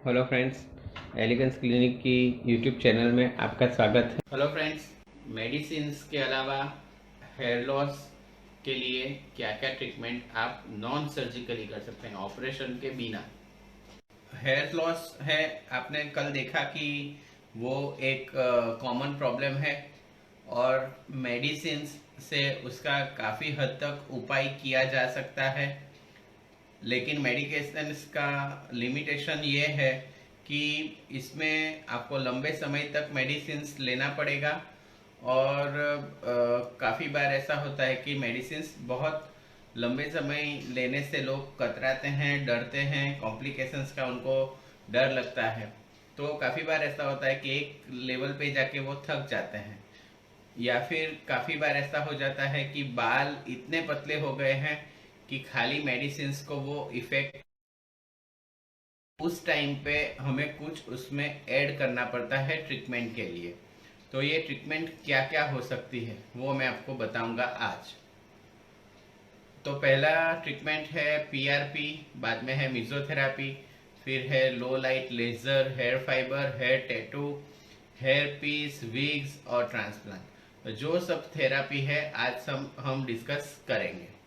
Hello friends, elegance clinic की YouTube channel में आपका स्वागत है। हेलो फ्रेंड्स, मेडिसिन्स के अलावा हेयर लॉस के लिए क्या क्या ट्रीटमेंट आप नॉन सर्जिकली कर सकते हैं, ऑपरेशन के बिना। हेयर लॉस है, आपने कल देखा कि वो एक कॉमन प्रॉब्लम है और मेडिसिन्स से उसका काफ़ी हद तक उपाय किया जा सकता है। लेकिन मेडिकेशंस का लिमिटेशन ये है कि इसमें आपको लंबे समय तक मेडिसिन्स लेना पड़ेगा और काफ़ी बार ऐसा होता है कि मेडिसिन्स बहुत लंबे समय लेने से लोग कतराते हैं, डरते हैं, कॉम्प्लिकेशंस का उनको डर लगता है। तो काफ़ी बार ऐसा होता है कि एक लेवल पे जाके वो थक जाते हैं, या फिर काफ़ी बार ऐसा हो जाता है कि बाल इतने पतले हो गए हैं कि खाली मेडिसिन को वो इफेक्ट, उस टाइम पे हमें कुछ उसमें ऐड करना पड़ता है ट्रीटमेंट के लिए। तो ये ट्रीटमेंट क्या क्या हो सकती है वो मैं आपको बताऊंगा आज। तो पहला ट्रीटमेंट है पीआरपी, बाद में है मेसोथेरेपी, फिर है low light laser, hair fibre, hair tattoo, hair piece, wigs और ट्रांसप्लांट। तो जो सब थेरापी है आज हम डिस्कस करेंगे।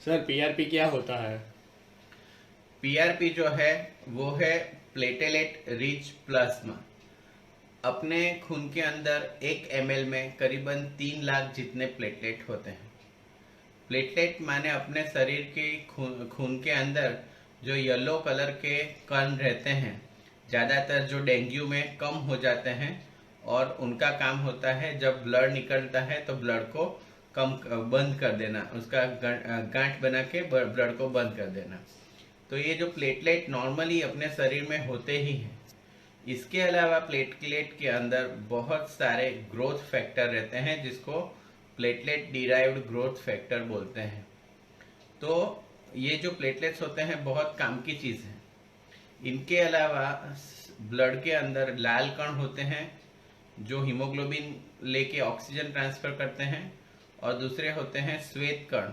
सर पीआरपी क्या होता है? पीआरपी जो है वो है प्लेटेलेट रिच प्लाज्मा। अपने खून के अंदर 1 ml में करीबन 3 लाख जितने प्लेटलेट होते हैं। प्लेटलेट माने अपने शरीर के खून के अंदर जो येलो कलर के कण रहते हैं, ज़्यादातर जो डेंगू में कम हो जाते हैं, और उनका काम होता है जब ब्लड निकलता है तो ब्लड को कम बंद कर देना, उसका गांठ बना के ब्लड को बंद कर देना। तो ये जो प्लेटलेट नॉर्मली अपने शरीर में होते ही हैं। इसके अलावा प्लेटलेट के अंदर बहुत सारे ग्रोथ फैक्टर रहते हैं जिसको प्लेटलेट डिराइव्ड ग्रोथ फैक्टर बोलते हैं। तो ये जो प्लेटलेट्स होते हैं बहुत काम की चीज़ है। इनके अलावा ब्लड के अंदर लाल कण होते हैं जो हीमोग्लोबिन लेके ऑक्सीजन ट्रांसफर करते हैं, और दूसरे होते हैं श्वेत कण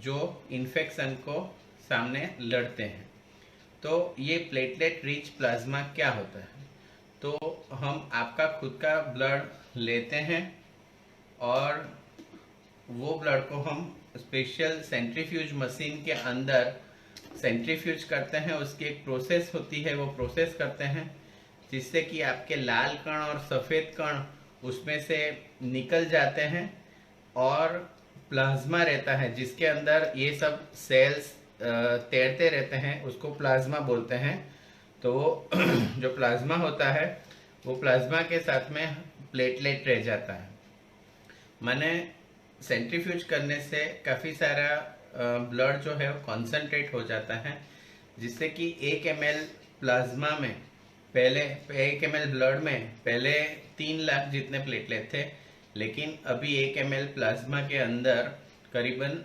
जो इन्फेक्शन को सामने लड़ते हैं। तो ये प्लेटलेट रिच प्लाज्मा क्या होता है? तो हम आपका खुद का ब्लड लेते हैं और वो ब्लड को हम स्पेशल सेंट्रीफ्यूज मशीन के अंदर सेंट्रीफ्यूज करते हैं। उसकी एक प्रोसेस होती है, वो प्रोसेस करते हैं जिससे कि आपके लाल कण और सफ़ेद कण उसमें से निकल जाते हैं, और प्लाज्मा रहता है जिसके अंदर ये सब सेल्स तैरते रहते हैं, उसको प्लाज्मा बोलते हैं। तो जो प्लाज्मा होता है वो प्लाज्मा के साथ में प्लेटलेट रह जाता है। माने सेंट्रीफ्यूज करने से काफ़ी सारा ब्लड जो है वो कॉन्सेंट्रेट हो जाता है, जिससे कि 1 ml प्लाज्मा में पहले 1 ml ब्लड में पहले 3 लाख जितने प्लेटलेट थे, लेकिन अभी 1 ml प्लाज्मा के अंदर करीबन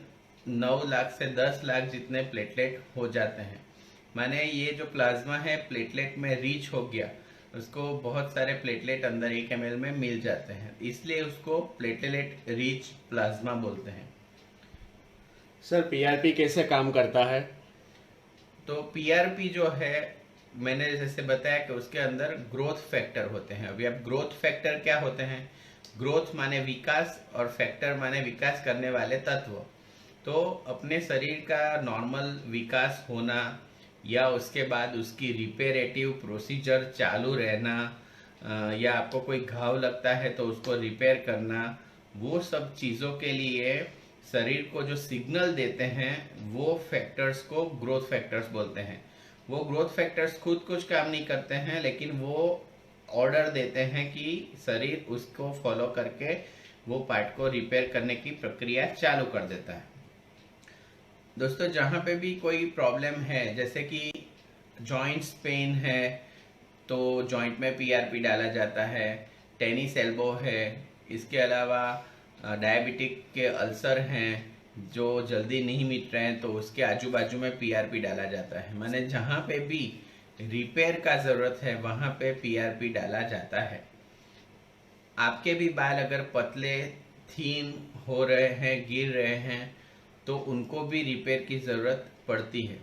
9 लाख से 10 लाख जितने प्लेटलेट हो जाते हैं। माने ये जो प्लाज्मा है प्लेटलेट में रीच हो गया, उसको बहुत सारे प्लेटलेट अंदर 1 ml में मिल जाते हैं, इसलिए उसको प्लेटलेट रिच प्लाज्मा बोलते हैं। सर पीआरपी कैसे काम करता है? तो पीआरपी जो है, मैंने जैसे बताया कि उसके अंदर ग्रोथ फैक्टर होते हैं। अभी अब ग्रोथ फैक्टर क्या होते हैं? ग्रोथ माने विकास और फैक्टर माने विकास करने वाले तत्व। तो अपने शरीर का नॉर्मल विकास होना या उसके बाद उसकी रिपेरेटिव प्रोसीजर चालू रहना, या आपको कोई घाव लगता है तो उसको रिपेयर करना, वो सब चीज़ों के लिए शरीर को जो सिग्नल देते हैं वो फैक्टर्स को ग्रोथ फैक्टर्स बोलते हैं। वो ग्रोथ फैक्टर्स खुद कुछ काम नहीं करते हैं, लेकिन वो ऑर्डर देते हैं कि शरीर उसको फॉलो करके वो पार्ट को रिपेयर करने की प्रक्रिया चालू कर देता है। दोस्तों, जहाँ पे भी कोई प्रॉब्लम है, जैसे कि जॉइंट्स पेन है तो जॉइंट में पीआरपी डाला जाता है, टेनिस एल्बो है, इसके अलावा डायबिटिक के अल्सर हैं जो जल्दी नहीं मिट रहे हैं तो उसके आजू बाजू में पीआरपी डाला जाता है। माने जहाँ पे भी रिपेयर का ज़रूरत है वहाँ पे पीआरपी डाला जाता है। आपके भी बाल अगर पतले थीन हो रहे हैं, गिर रहे हैं, तो उनको भी रिपेयर की ज़रूरत पड़ती है।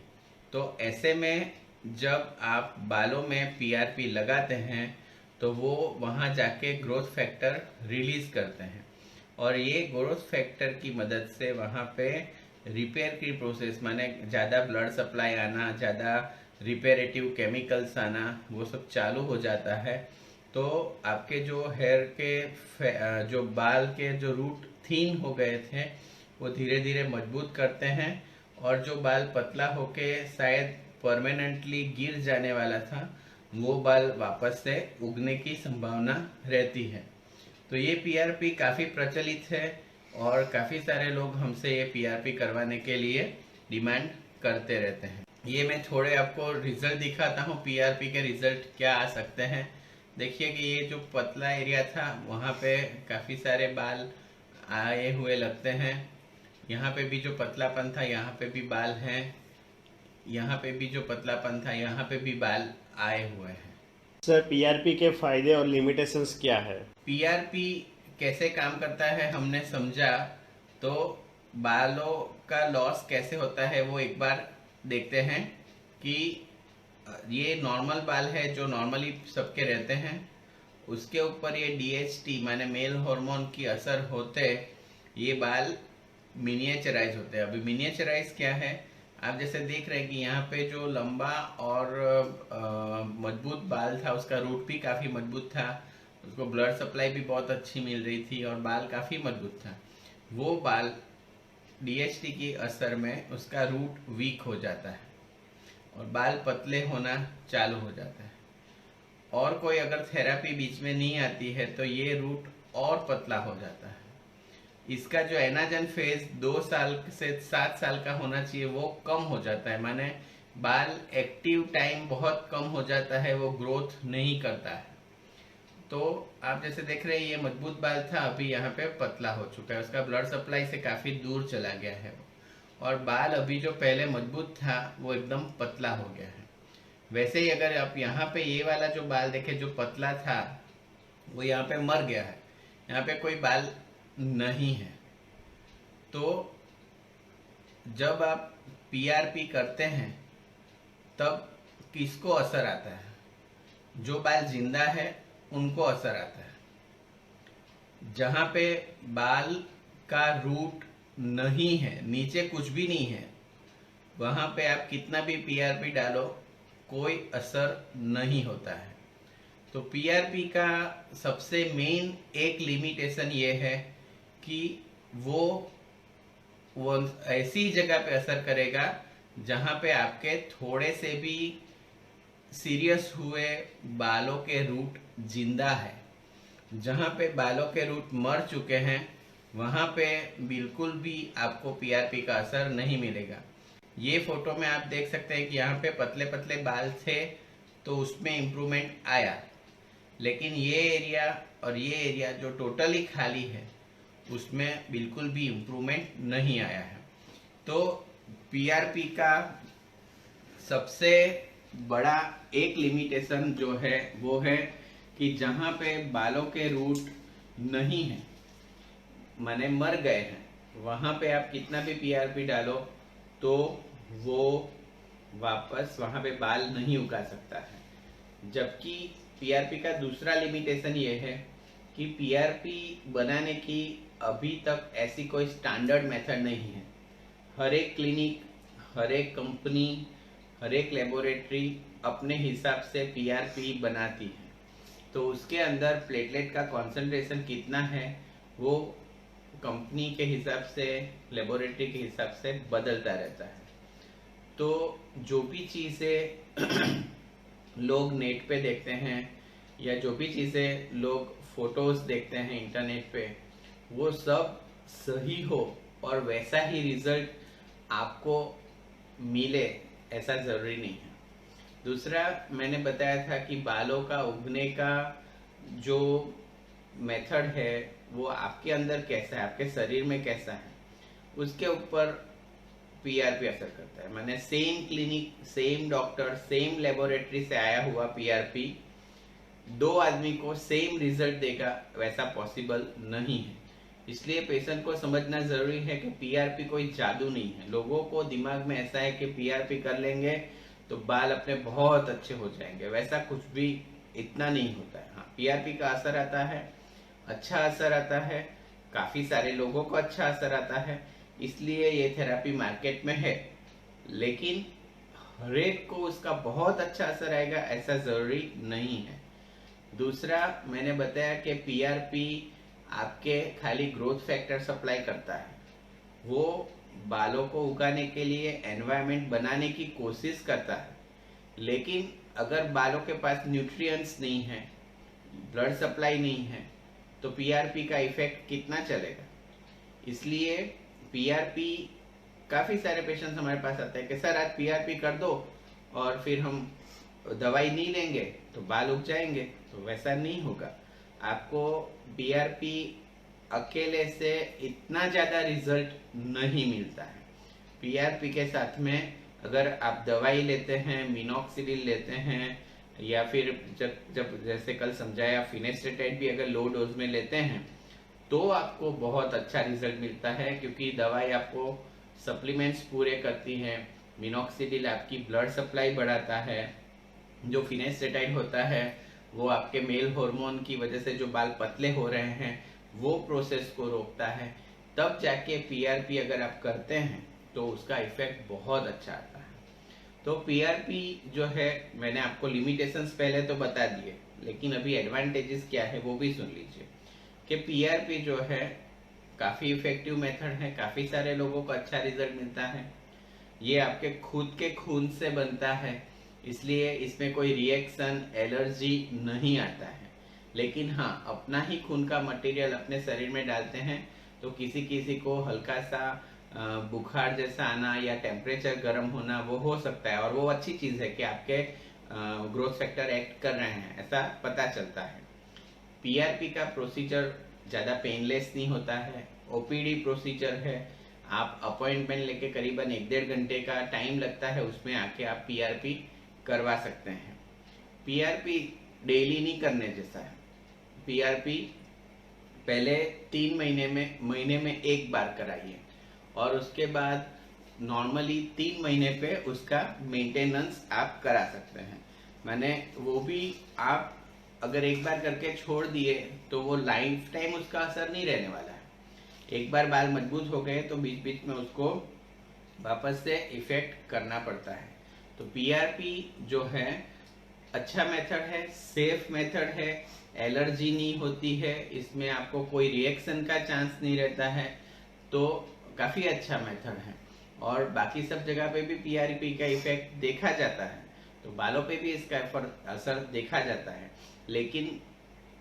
तो ऐसे में जब आप बालों में पीआरपी लगाते हैं तो वो वहाँ जाके ग्रोथ फैक्टर रिलीज करते हैं, और ये ग्रोथ फैक्टर की मदद से वहाँ पे रिपेयर की प्रोसेस, माने ज़्यादा ब्लड सप्लाई आना, ज़्यादा रिपेरेटिव केमिकल्स आना, वो सब चालू हो जाता है। तो आपके जो हेयर के जो बाल के जो रूट थीन हो गए थे वो धीरे धीरे मजबूत करते हैं, और जो बाल पतला होके शायद परमानेंटली गिर जाने वाला था वो बाल वापस से उगने की संभावना रहती है। तो ये पीआरपी काफ़ी प्रचलित है और काफ़ी सारे लोग हमसे ये पीआरपी करवाने के लिए डिमांड करते रहते हैं। ये मैं थोड़े आपको रिजल्ट दिखाता हूँ, पीआरपी के रिजल्ट क्या आ सकते हैं। देखिए कि ये जो पतला एरिया था वहाँ पे काफ़ी सारे बाल आए हुए लगते हैं। यहाँ पे भी जो पतलापन था यहाँ पे भी बाल हैं, यहाँ पे भी जो पतलापन था यहाँ पे भी बाल आए हुए हैं। सर पीआरपी के फायदे और लिमिटेशंस क्या है? पीआरपी कैसे काम करता है हमने समझा, तो बालों का लॉस कैसे होता है वो एक बार देखते हैं। कि ये नॉर्मल बाल है जो नॉर्मली सबके रहते हैं, उसके ऊपर ये डीएचटी माने मेल हार्मोन की असर होते ये बाल मिनिएचराइज होते हैं। अभी मिनिएचराइज क्या है, आप जैसे देख रहे हैं कि यहाँ पे जो लंबा और मजबूत बाल था उसका रूट भी काफ़ी मजबूत था, उसको ब्लड सप्लाई भी बहुत अच्छी मिल रही थी और बाल काफ़ी मजबूत था। वो बाल डीएचटी की असर में उसका रूट वीक हो जाता है और बाल पतले होना चालू हो जाता है। और कोई अगर थेरेपी बीच में नहीं आती है तो ये रूट और पतला हो जाता है। इसका जो एनाजन फेज 2 साल से 7 साल का होना चाहिए वो कम हो जाता है, माने बाल एक्टिव टाइम बहुत कम हो जाता है, वो ग्रोथ नहीं करता है। तो आप जैसे देख रहे हैं ये मजबूत बाल था, अभी यहाँ पे पतला हो चुका है, उसका ब्लड सप्लाई से काफी दूर चला गया है और बाल अभी जो पहले मजबूत था वो एकदम पतला हो गया है। वैसे ही अगर आप यहाँ पे ये वाला जो बाल देखे जो पतला था वो यहाँ पे मर गया है, यहाँ पे कोई बाल नहीं है। तो जब आप पीआरपी करते हैं तब किसको असर आता है? जो बाल जिंदा है उनको असर आता है। जहां पे बाल का रूट नहीं है, नीचे कुछ भी नहीं है, वहां पे आप कितना भी पीआरपी डालो कोई असर नहीं होता है। तो पीआरपी का सबसे मेन एक लिमिटेशन ये है कि वो ऐसी जगह पे असर करेगा जहां पे आपके थोड़े से भी सीरियस हुए बालों के रूट जिंदा है। जहां पे बालों के रूट मर चुके हैं वहां पे बिल्कुल भी आपको पीआरपी का असर नहीं मिलेगा। ये फोटो में आप देख सकते हैं कि यहाँ पे पतले पतले बाल थे तो उसमें इम्प्रूवमेंट आया, लेकिन ये एरिया और ये एरिया जो टोटली खाली है उसमें बिल्कुल भी इम्प्रूवमेंट नहीं आया है। तो पीआरपी का सबसे बड़ा एक लिमिटेशन जो है वो है कि जहाँ पे बालों के रूट नहीं है माने मर गए हैं, वहाँ पे आप कितना भी पीआरपी डालो तो वो वापस वहाँ पे बाल नहीं उगा सकता है। जबकि पीआरपी का दूसरा लिमिटेशन ये है कि पीआरपी बनाने की अभी तक ऐसी कोई स्टैंडर्ड मेथड नहीं है। हर एक क्लिनिक, हर एक कंपनी, हर एक लेबोरेटरी अपने हिसाब से पीआरपी बनाती है, तो उसके अंदर प्लेटलेट का कॉन्सेंट्रेशन कितना है वो कंपनी के हिसाब से, लेबोरेटरी के हिसाब से बदलता रहता है। तो जो भी चीज़ें लोग नेट पे देखते हैं या जो भी चीज़ें लोग फोटोज देखते हैं इंटरनेट पे, वो सब सही हो और वैसा ही रिजल्ट आपको मिले ऐसा ज़रूरी नहीं है। दूसरा मैंने बताया था कि बालों का उगने का जो मेथड है वो आपके अंदर कैसा है, आपके शरीर में कैसा है, उसके ऊपर पीआरपी असर करता है। मैंने same clinic, same doctor, same laboratory से आया हुआ पीआरपी 2 आदमी को सेम रिजल्ट देगा वैसा पॉसिबल नहीं है। इसलिए पेशेंट को समझना जरूरी है कि पीआरपी कोई जादू नहीं है। लोगों को दिमाग में ऐसा है कि पीआरपी कर लेंगे तो बाल अपने बहुत अच्छे हो जाएंगे, वैसा कुछ भी इतना नहीं होता है। हाँ, पीआरपी का असर आता है, अच्छा असर आता है, काफी सारे लोगों को अच्छा असर आता है, इसलिए ये थेरापी मार्केट में है। लेकिन हर एक को उसका बहुत अच्छा असर आएगा ऐसा जरूरी नहीं है। दूसरा, मैंने बताया कि पीआरपी आपके खाली ग्रोथ फैक्टर सप्लाई करता है, वो बालों को उगाने के लिए एनवायरनमेंट बनाने की कोशिश करता है। लेकिन अगर बालों के पास न्यूट्रिएंट्स नहीं है, ब्लड सप्लाई नहीं है, तो पीआरपी का इफेक्ट कितना चलेगा। इसलिए पीआरपी, काफी सारे पेशेंट्स हमारे पास आते हैं कि सर आज पीआरपी कर दो और फिर हम दवाई नहीं लेंगे तो बाल उग जाएंगे, तो वैसा नहीं होगा। आपको पीआरपी अकेले से इतना ज्यादा रिजल्ट नहीं मिलता है। पीआरपी के साथ में अगर आप दवाई लेते हैं, मिनॉक्सिडिल लेते हैं, या फिर जब जैसे कल समझाया फिनेस्ट्रेटाइड भी अगर लो डोज में लेते हैं तो आपको बहुत अच्छा रिजल्ट मिलता है, क्योंकि दवाई आपको सप्लीमेंट्स पूरे करती है। मिनॉक्सिडिल आपकी ब्लड सप्लाई बढ़ाता है, जो फिनेस्ट्रेटाइड होता है वो आपके मेल हार्मोन की वजह से जो बाल पतले हो रहे हैं वो प्रोसेस को रोकता है। तब जाके पीआरपी अगर आप करते हैं तो उसका इफेक्ट बहुत अच्छा आता है। तो पीआरपी जो है, मैंने आपको लिमिटेशंस पहले तो बता दिए, लेकिन अभी एडवांटेजेस क्या है वो भी सुन लीजिए। कि पीआरपी जो है काफी इफेक्टिव मेथड है, काफी सारे लोगों को अच्छा रिजल्ट मिलता है। ये आपके खुद के खून से बनता है, इसलिए इसमें कोई रिएक्शन, एलर्जी नहीं आता है। लेकिन हाँ, अपना ही खून का मटेरियल अपने शरीर में डालते हैं तो किसी किसी को हल्का सा बुखार जैसा आना या टेम्परेचर गर्म होना वो हो सकता है, और वो अच्छी चीज है कि आपके ग्रोथ फैक्टर एक्ट कर रहे हैं, ऐसा पता चलता है। पीआरपी का प्रोसीजर ज्यादा पेनलेस नहीं होता है, ओपीडी प्रोसीजर है। आप अपॉइंटमेंट लेके करीबन 1-1.5 घंटे का टाइम लगता है, उसमें आके आप पीआरपी करवा सकते हैं। पीआरपी डेली नहीं करने जैसा है। पीआरपी पहले 3 महीने में एक बार कराइए, और उसके बाद नॉर्मली 3 महीने पे उसका मेंटेनेंस आप करा सकते हैं। मैंने वो भी, आप अगर एक बार करके छोड़ दिए तो वो लाइफ टाइम उसका असर नहीं रहने वाला है। एक बार बाल मजबूत हो गए तो बीच बीच में उसको वापस से इफेक्ट करना पड़ता है। तो पीआरपी जो है अच्छा मेथड है, सेफ मेथड है, एलर्जी नहीं होती है, इसमें आपको कोई रिएक्शन का चांस नहीं रहता है, तो काफी अच्छा मेथड है। और बाकी सब जगह पे भी पीआरपी का इफेक्ट देखा जाता है, तो बालों पे भी इसका असर देखा जाता है। लेकिन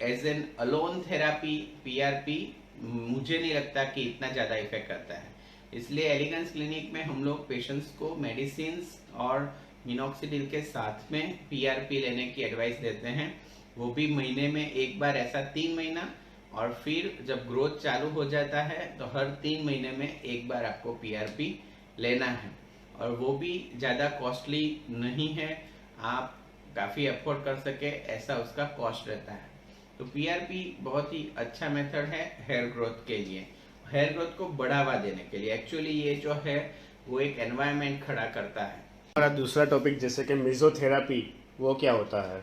as an alone therapy PRP मुझे नहीं लगता कि इतना ज्यादा इफेक्ट करता है। इसलिए एलिगेंस क्लिनिक में हम लोग पेशेंट्स को मेडिसिन और मिनॉक्सिडिल के साथ में पीआरपी लेने की एडवाइस देते हैं, वो भी महीने में एक बार, ऐसा 3 महीना, और फिर जब ग्रोथ चालू हो जाता है तो हर 3 महीने में एक बार आपको पीआरपी लेना है। और वो भी ज्यादा कॉस्टली नहीं है, आप काफी अफोर्ड कर सके ऐसा उसका कॉस्ट रहता है। तो पीआरपी बहुत ही अच्छा मेथड है हेयर ग्रोथ के लिए, हेयर ग्रोथ को बढ़ावा देने के लिए। एक्चुअली ये जो है वो एक एनवायरनमेंट खड़ा करता है। हमारा दूसरा टॉपिक जैसे कि मेसोथेरापी, वो क्या होता है?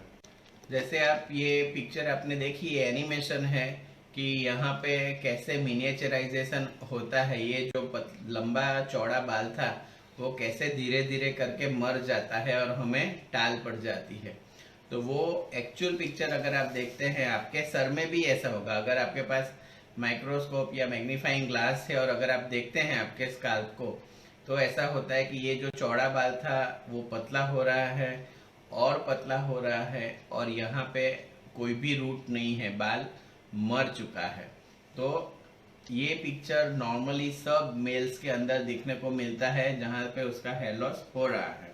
जैसे आप ये पिक्चर आपने देखी, ये एनिमेशन है कि यहाँ पे कैसे मिनिएचराइजेशन होता है। ये जो लंबा चौड़ा बाल था वो कैसे धीरे धीरे करके मर जाता है और हमें टाल पड़ जाती है। तो वो एक्चुअल पिक्चर अगर आप देखते हैं, आपके सर में भी ऐसा होगा। अगर आपके पास माइक्रोस्कोप या मैग्नीफाइंग ग्लास है और अगर आप देखते हैं आपके स्काल्प को, तो ऐसा होता है कि ये जो चौड़ा बाल था वो पतला हो रहा है और पतला हो रहा है, और यहाँ पे कोई भी रूट नहीं है, बाल मर चुका है। तो ये पिक्चर नॉर्मली सब मेल्स के अंदर दिखने को मिलता है जहाँ पे उसका हेयर लॉस हो रहा है।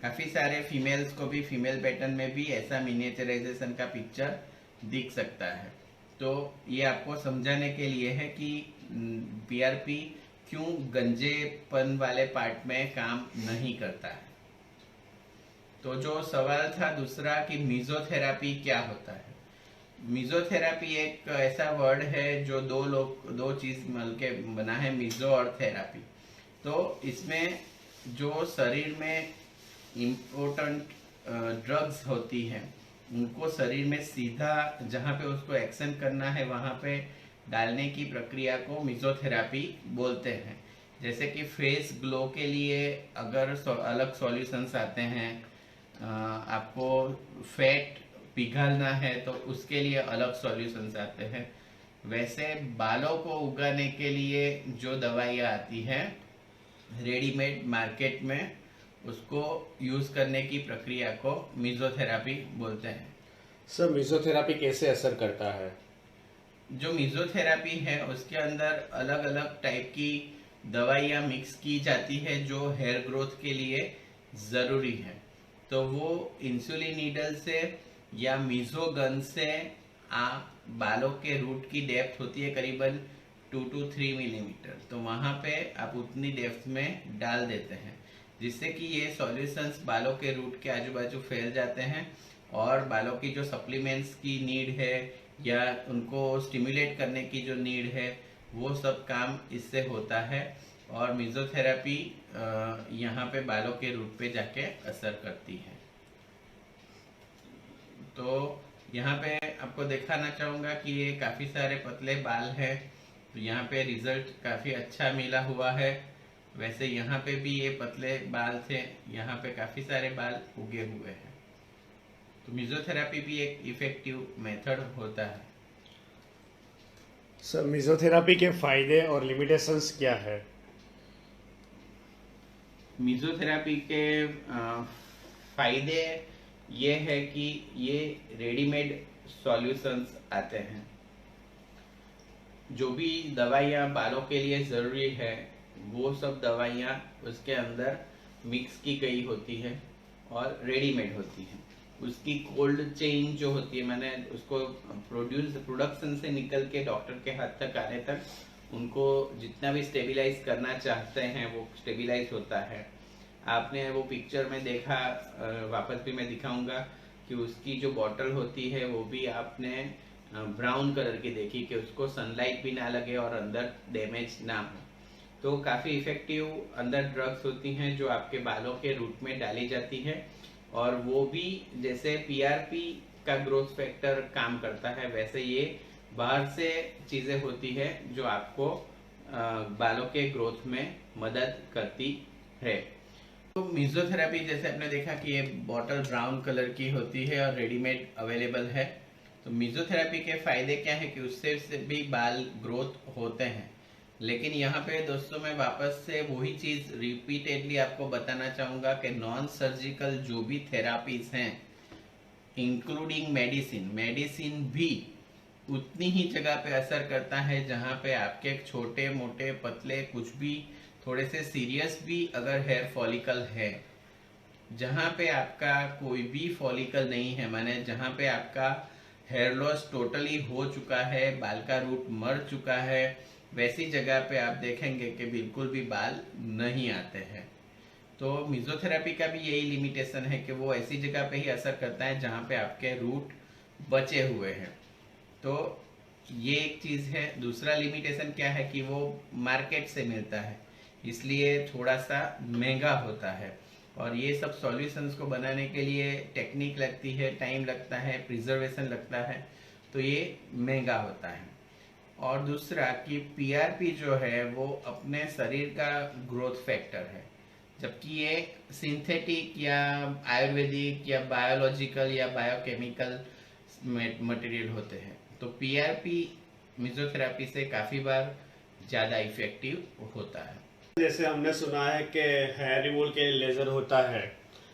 काफी सारे फीमेल्स को भी फीमेल पैटर्न में भी ऐसा मिनिएचराइजेशन का पिक्चर दिख सकता है। तो ये आपको समझाने के लिए है कि पीआरपी क्यों गंजेपन वाले पार्ट में काम नहीं करता है। तो जो सवाल था दूसरा कि मेसोथेरापी क्या होता है। मिजोथेरापी एक ऐसा वर्ड है जो दो चीज मिल के बना है, मिजो और थेरापी। तो इसमें जो शरीर में इम्पोर्टेंट ड्रग्स होती हैं उनको शरीर में सीधा जहाँ पे उसको एक्शन करना है वहाँ पे डालने की प्रक्रिया को मिजोथेरापी बोलते हैं। जैसे कि फेस ग्लो के लिए अगर अलग सॉल्यूशंस आते हैं, आपको फैट पिघलना है तो उसके लिए अलग सॉल्यूशंस आते हैं। वैसे बालों को उगाने के लिए जो दवाइयाँ आती हैं रेडीमेड मार्केट में, उसको यूज करने की प्रक्रिया को मिजोथेरापी बोलते हैं। सर मिजोथेरापी कैसे असर करता है? जो मिजोथेरापी है उसके अंदर अलग अलग टाइप की दवाइयाँ मिक्स की जाती है जो हेयर ग्रोथ के लिए ज़रूरी है। तो वो इंसुलिन नीडल से या मिजोगन से आप बालों के रूट की डेप्थ होती है करीबन 2 to 3 मिलीमीटर, तो वहाँ पे आप उतनी डेप्थ में डाल देते हैं जिससे कि ये सॉल्यूशंस बालों के रूट के आजू बाजू फैल जाते हैं और बालों की जो सप्लीमेंट्स की नीड है या उनको स्टिमुलेट करने की जो नीड है वो सब काम इससे होता है। और मिजोथेरापी यहाँ पे बालों के रूट पे जाके असर करती है। तो यहाँ पे आपको दिखाना चाहूँगा कि ये काफ़ी सारे पतले बाल हैं, तो यहाँ पे रिजल्ट काफ़ी अच्छा मिला हुआ है। वैसे यहाँ पे भी ये पतले बाल थे, यहाँ पे काफ़ी सारे बाल उगे हुए हैं। तो मिजोथेरापी भी एक इफेक्टिव मेथड होता है। सर मिजोथेरापी के फायदे और लिमिटेशंस क्या है? मिजोथेरापी के फायदे ये है कि ये रेडीमेड सॉल्यूशंस आते हैं। जो भी दवाइयाँ बालों के लिए ज़रूरी है वो सब दवाइयाँ उसके अंदर मिक्स की गई होती है और रेडीमेड होती है। उसकी कोल्ड चेन जो होती है, मैंने उसको प्रोडक्शन से निकल के डॉक्टर के हाथ तक आने तक उनको जितना भी स्टेबलाइज करना चाहते हैं वो स्टेबलाइज होता है। आपने वो पिक्चर में देखा, वापस भी मैं दिखाऊंगा कि उसकी जो बॉटल होती है वो भी आपने ब्राउन कलर की देखी कि उसको सनलाइट भी ना लगे और अंदर डैमेज ना हो। तो काफ़ी इफेक्टिव अंदर ड्रग्स होती हैं जो आपके बालों के रूट में डाली जाती है और वो भी जैसे पीआरपी का ग्रोथ फैक्टर काम करता है वैसे ये बाहर से चीज़ें होती है जो आपको बालों के ग्रोथ में मदद करती है। तो मिजोथेरापी जैसे आपने देखा कि ये बॉटल ब्राउन कलर की होती है और रेडीमेड अवेलेबल है। तो मिजोथेरापी के फायदे क्या है कि उससे भी बाल ग्रोथ होते हैं। लेकिन यहाँ पे दोस्तों मैं वापस से वही चीज रिपीटेडली आपको बताना चाहूंगा कि नॉन सर्जिकल जो भी थेरापीज हैं इंक्लूडिंग मेडिसिन भी उतनी ही जगह पे असर करता है जहाँ पे आपके छोटे मोटे पतले कुछ भी थोड़े से सीरियस भी अगर हेयर फॉलिकल है, जहाँ पे आपका कोई भी फॉलिकल नहीं है, माने जहाँ पे आपका हेयर लॉस टोटली हो चुका है, बाल का रूट मर चुका है, वैसी जगह पे आप देखेंगे कि बिल्कुल भी बाल नहीं आते हैं। तो मिजोथेरापी का भी यही लिमिटेशन है कि वो ऐसी जगह पे ही असर करता है जहाँ पे आपके रूट बचे हुए हैं। तो ये एक चीज़ है। दूसरा लिमिटेशन क्या है कि वो मार्केट से मिलता है इसलिए थोड़ा सा महंगा होता है और ये सब सॉल्यूशंस को बनाने के लिए टेक्निक लगती है, टाइम लगता है, प्रिजर्वेशन लगता है, तो ये महंगा होता है। और दूसरा कि पीआरपी जो है वो अपने शरीर का ग्रोथ फैक्टर है, जबकि ये सिंथेटिक या आयुर्वेदिक या बायोलॉजिकल या बायोकेमिकल मटेरियल होते हैं। तो पीआरपी मिजोथेरापी से काफ़ी बार ज़्यादा इफेक्टिव होता है। जैसे हमने सुना है कि हेयर रिमूवल के लिए लेजर होता है,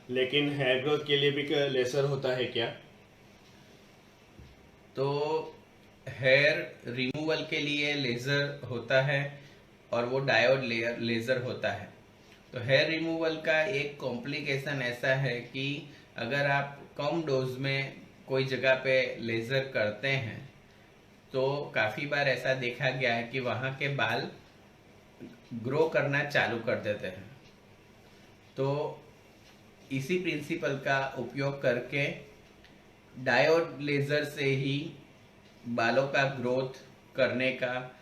लेकिन हेयर ग्रोथ के लिए भी लेजर होता है क्या? तो हेयर रिमूवल के लिए लेजर होता है और वो डायोड लेजर होता है। तो हेयर रिमूवल का एक कॉम्प्लिकेशन ऐसा है कि अगर आप कम डोज में कोई जगह पे लेजर करते हैं तो काफ़ी बार ऐसा देखा गया है कि वहाँ के बाल ग्रो करना चालू कर देते हैं। तो इसी प्रिंसिपल का उपयोग करके डायोड लेजर से ही बालों का ग्रोथ करने का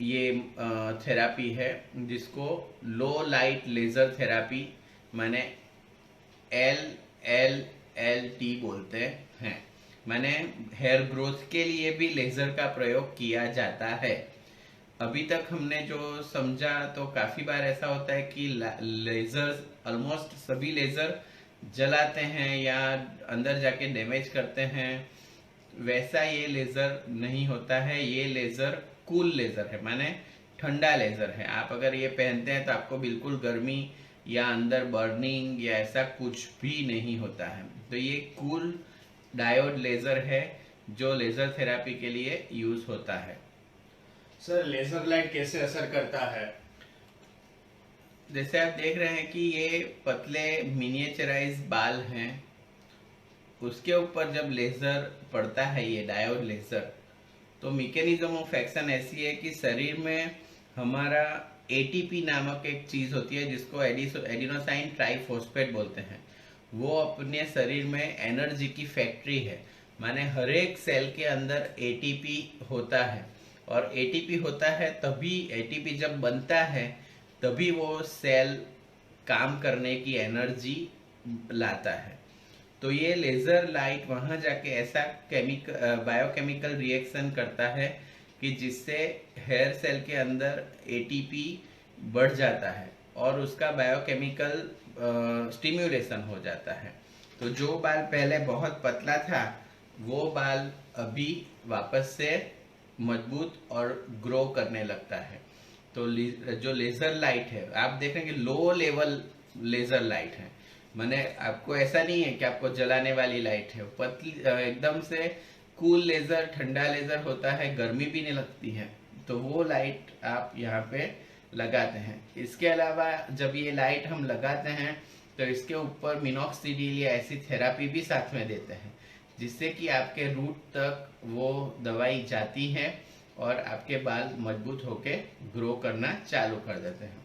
ये थेरापी है, जिसको लो लाइट लेज़र थेरापी माने LLLT बोलते हैं। माने हेयर ग्रोथ के लिए भी लेज़र का प्रयोग किया जाता है। अभी तक हमने जो समझा तो काफ़ी बार ऐसा होता है कि लेज़र, ऑलमोस्ट सभी लेज़र जलाते हैं या अंदर जाके डैमेज करते हैं। वैसा ये लेज़र नहीं होता है। ये लेज़र कूल लेज़र है, माने ठंडा लेज़र है। आप अगर ये पहनते हैं तो आपको बिल्कुल गर्मी या अंदर बर्निंग या ऐसा कुछ भी नहीं होता है। तो ये कूल डायोड लेज़र है जो लेज़र थेरापी के लिए यूज़ होता है। सर लेजर लाइट कैसे असर करता है? जैसे आप देख रहे हैं कि ये पतले मिनिएचराइज बाल हैं, उसके ऊपर जब लेज़र पड़ता है, ये डायोड लेज़र, तो मैकेनिज्म ऑफ एक्शन ऐसी है कि शरीर में हमारा एटीपी नामक एक चीज़ होती है जिसको एडिनोसाइन ट्राइफॉस्फेट बोलते हैं। वो अपने शरीर में एनर्जी की फैक्ट्री है। माने हर एक सेल के अंदर एटीपी होता है, और एटीपी होता है तभी, एटीपी जब बनता है तभी वो सेल काम करने की एनर्जी लाता है। तो ये लेज़र लाइट वहाँ जाके ऐसा बायोकेमिकल रिएक्शन करता है कि जिससे हेयर सेल के अंदर एटीपी बढ़ जाता है और उसका बायोकेमिकल स्टिम्युलेशन हो जाता है। तो जो बाल पहले बहुत पतला था वो बाल अभी वापस से मजबूत और ग्रो करने लगता है। तो जो लेज़र लाइट है, आप देख रहे हैं कि लो लेवल लेज़र लाइट है। मैंने आपको ऐसा नहीं है कि आपको जलाने वाली लाइट है, पतली एकदम से कूल लेज़र, ठंडा लेज़र होता है, गर्मी भी नहीं लगती है। तो वो लाइट आप यहाँ पे लगाते हैं। इसके अलावा जब ये लाइट हम लगाते हैं तो इसके ऊपर मिनॉक्सिडिल या ऐसी थेरापी भी साथ में देते हैं, जिससे कि आपके रूट तक वो दवाई जाती है और आपके बाल मजबूत होके ग्रो करना चालू कर देते हैं।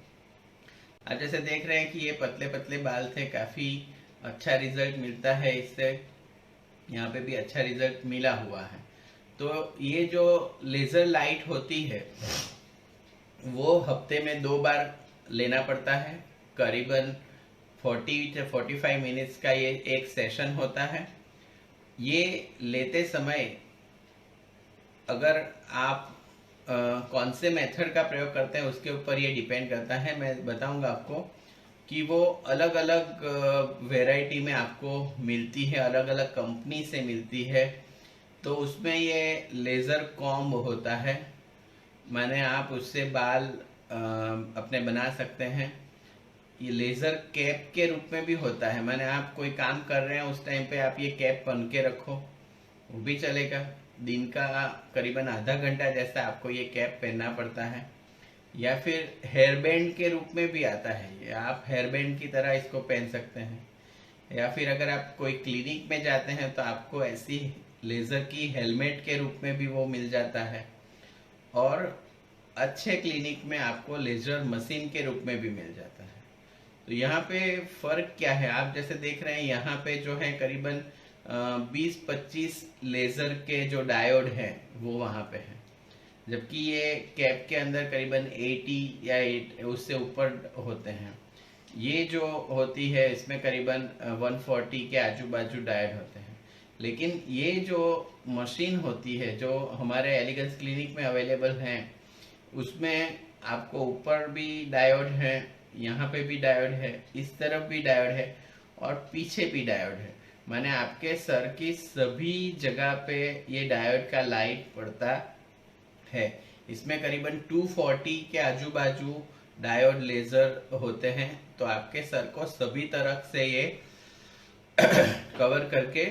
आप जैसे देख रहे हैं कि ये पतले पतले बाल थे, काफ़ी अच्छा रिजल्ट मिलता है इससे। यहाँ पे भी अच्छा रिजल्ट मिला हुआ है। तो ये जो लेज़र लाइट होती है वो हफ्ते में 2 बार लेना पड़ता है। करीबन 40 से 45 मिनट्स का ये एक सेशन होता है। ये लेते समय अगर आप कौन से मेथड का प्रयोग करते हैं उसके ऊपर ये डिपेंड करता है। मैं बताऊंगा आपको कि वो अलग अलग वैरायटी में आपको मिलती है, अलग अलग कंपनी से मिलती है। तो उसमें ये लेज़र कॉम्ब होता है, माने आप उससे बाल अपने बना सकते हैं। ये लेज़र कैप के रूप में भी होता है, माने आप कोई काम कर रहे हैं उस टाइम पे आप ये कैप पहन के रखो, वो भी चलेगा। दिन का करीबन आधा घंटा जैसा आपको ये कैप पहनना पड़ता है। या फिर हेयर बैंड के रूप में भी आता है, या आप हेयर बैंड की तरह इसको पहन सकते हैं। या फिर अगर आप कोई क्लिनिक में जाते हैं तो आपको ऐसी लेज़र की हेलमेट के रूप में भी वो मिल जाता है। और अच्छे क्लिनिक में आपको लेज़र मशीन के रूप में भी मिल जाता है। तो यहाँ पे फ़र्क क्या है, आप जैसे देख रहे हैं यहाँ पे जो है करीबन 20-25 लेज़र के जो डायोड हैं वो वहाँ पे है, जबकि ये कैप के अंदर करीबन 80 या उससे ऊपर होते हैं। ये जो होती है इसमें करीबन 140 के आजू बाजू डायोड होते हैं। लेकिन ये जो मशीन होती है जो हमारे एलिगेंस क्लिनिक में अवेलेबल हैं, उसमें आपको ऊपर भी डायोड है, यहाँ पे भी डायोड है, इस तरफ भी डायोड है और पीछे भी डायोड है। माने आपके सर की सभी जगह पे ये डायोड का लाइट पड़ता है। इसमें करीबन 240 के आजू बाजू डायोड लेज़र होते हैं। तो आपके सर को सभी तरफ से ये कवर करके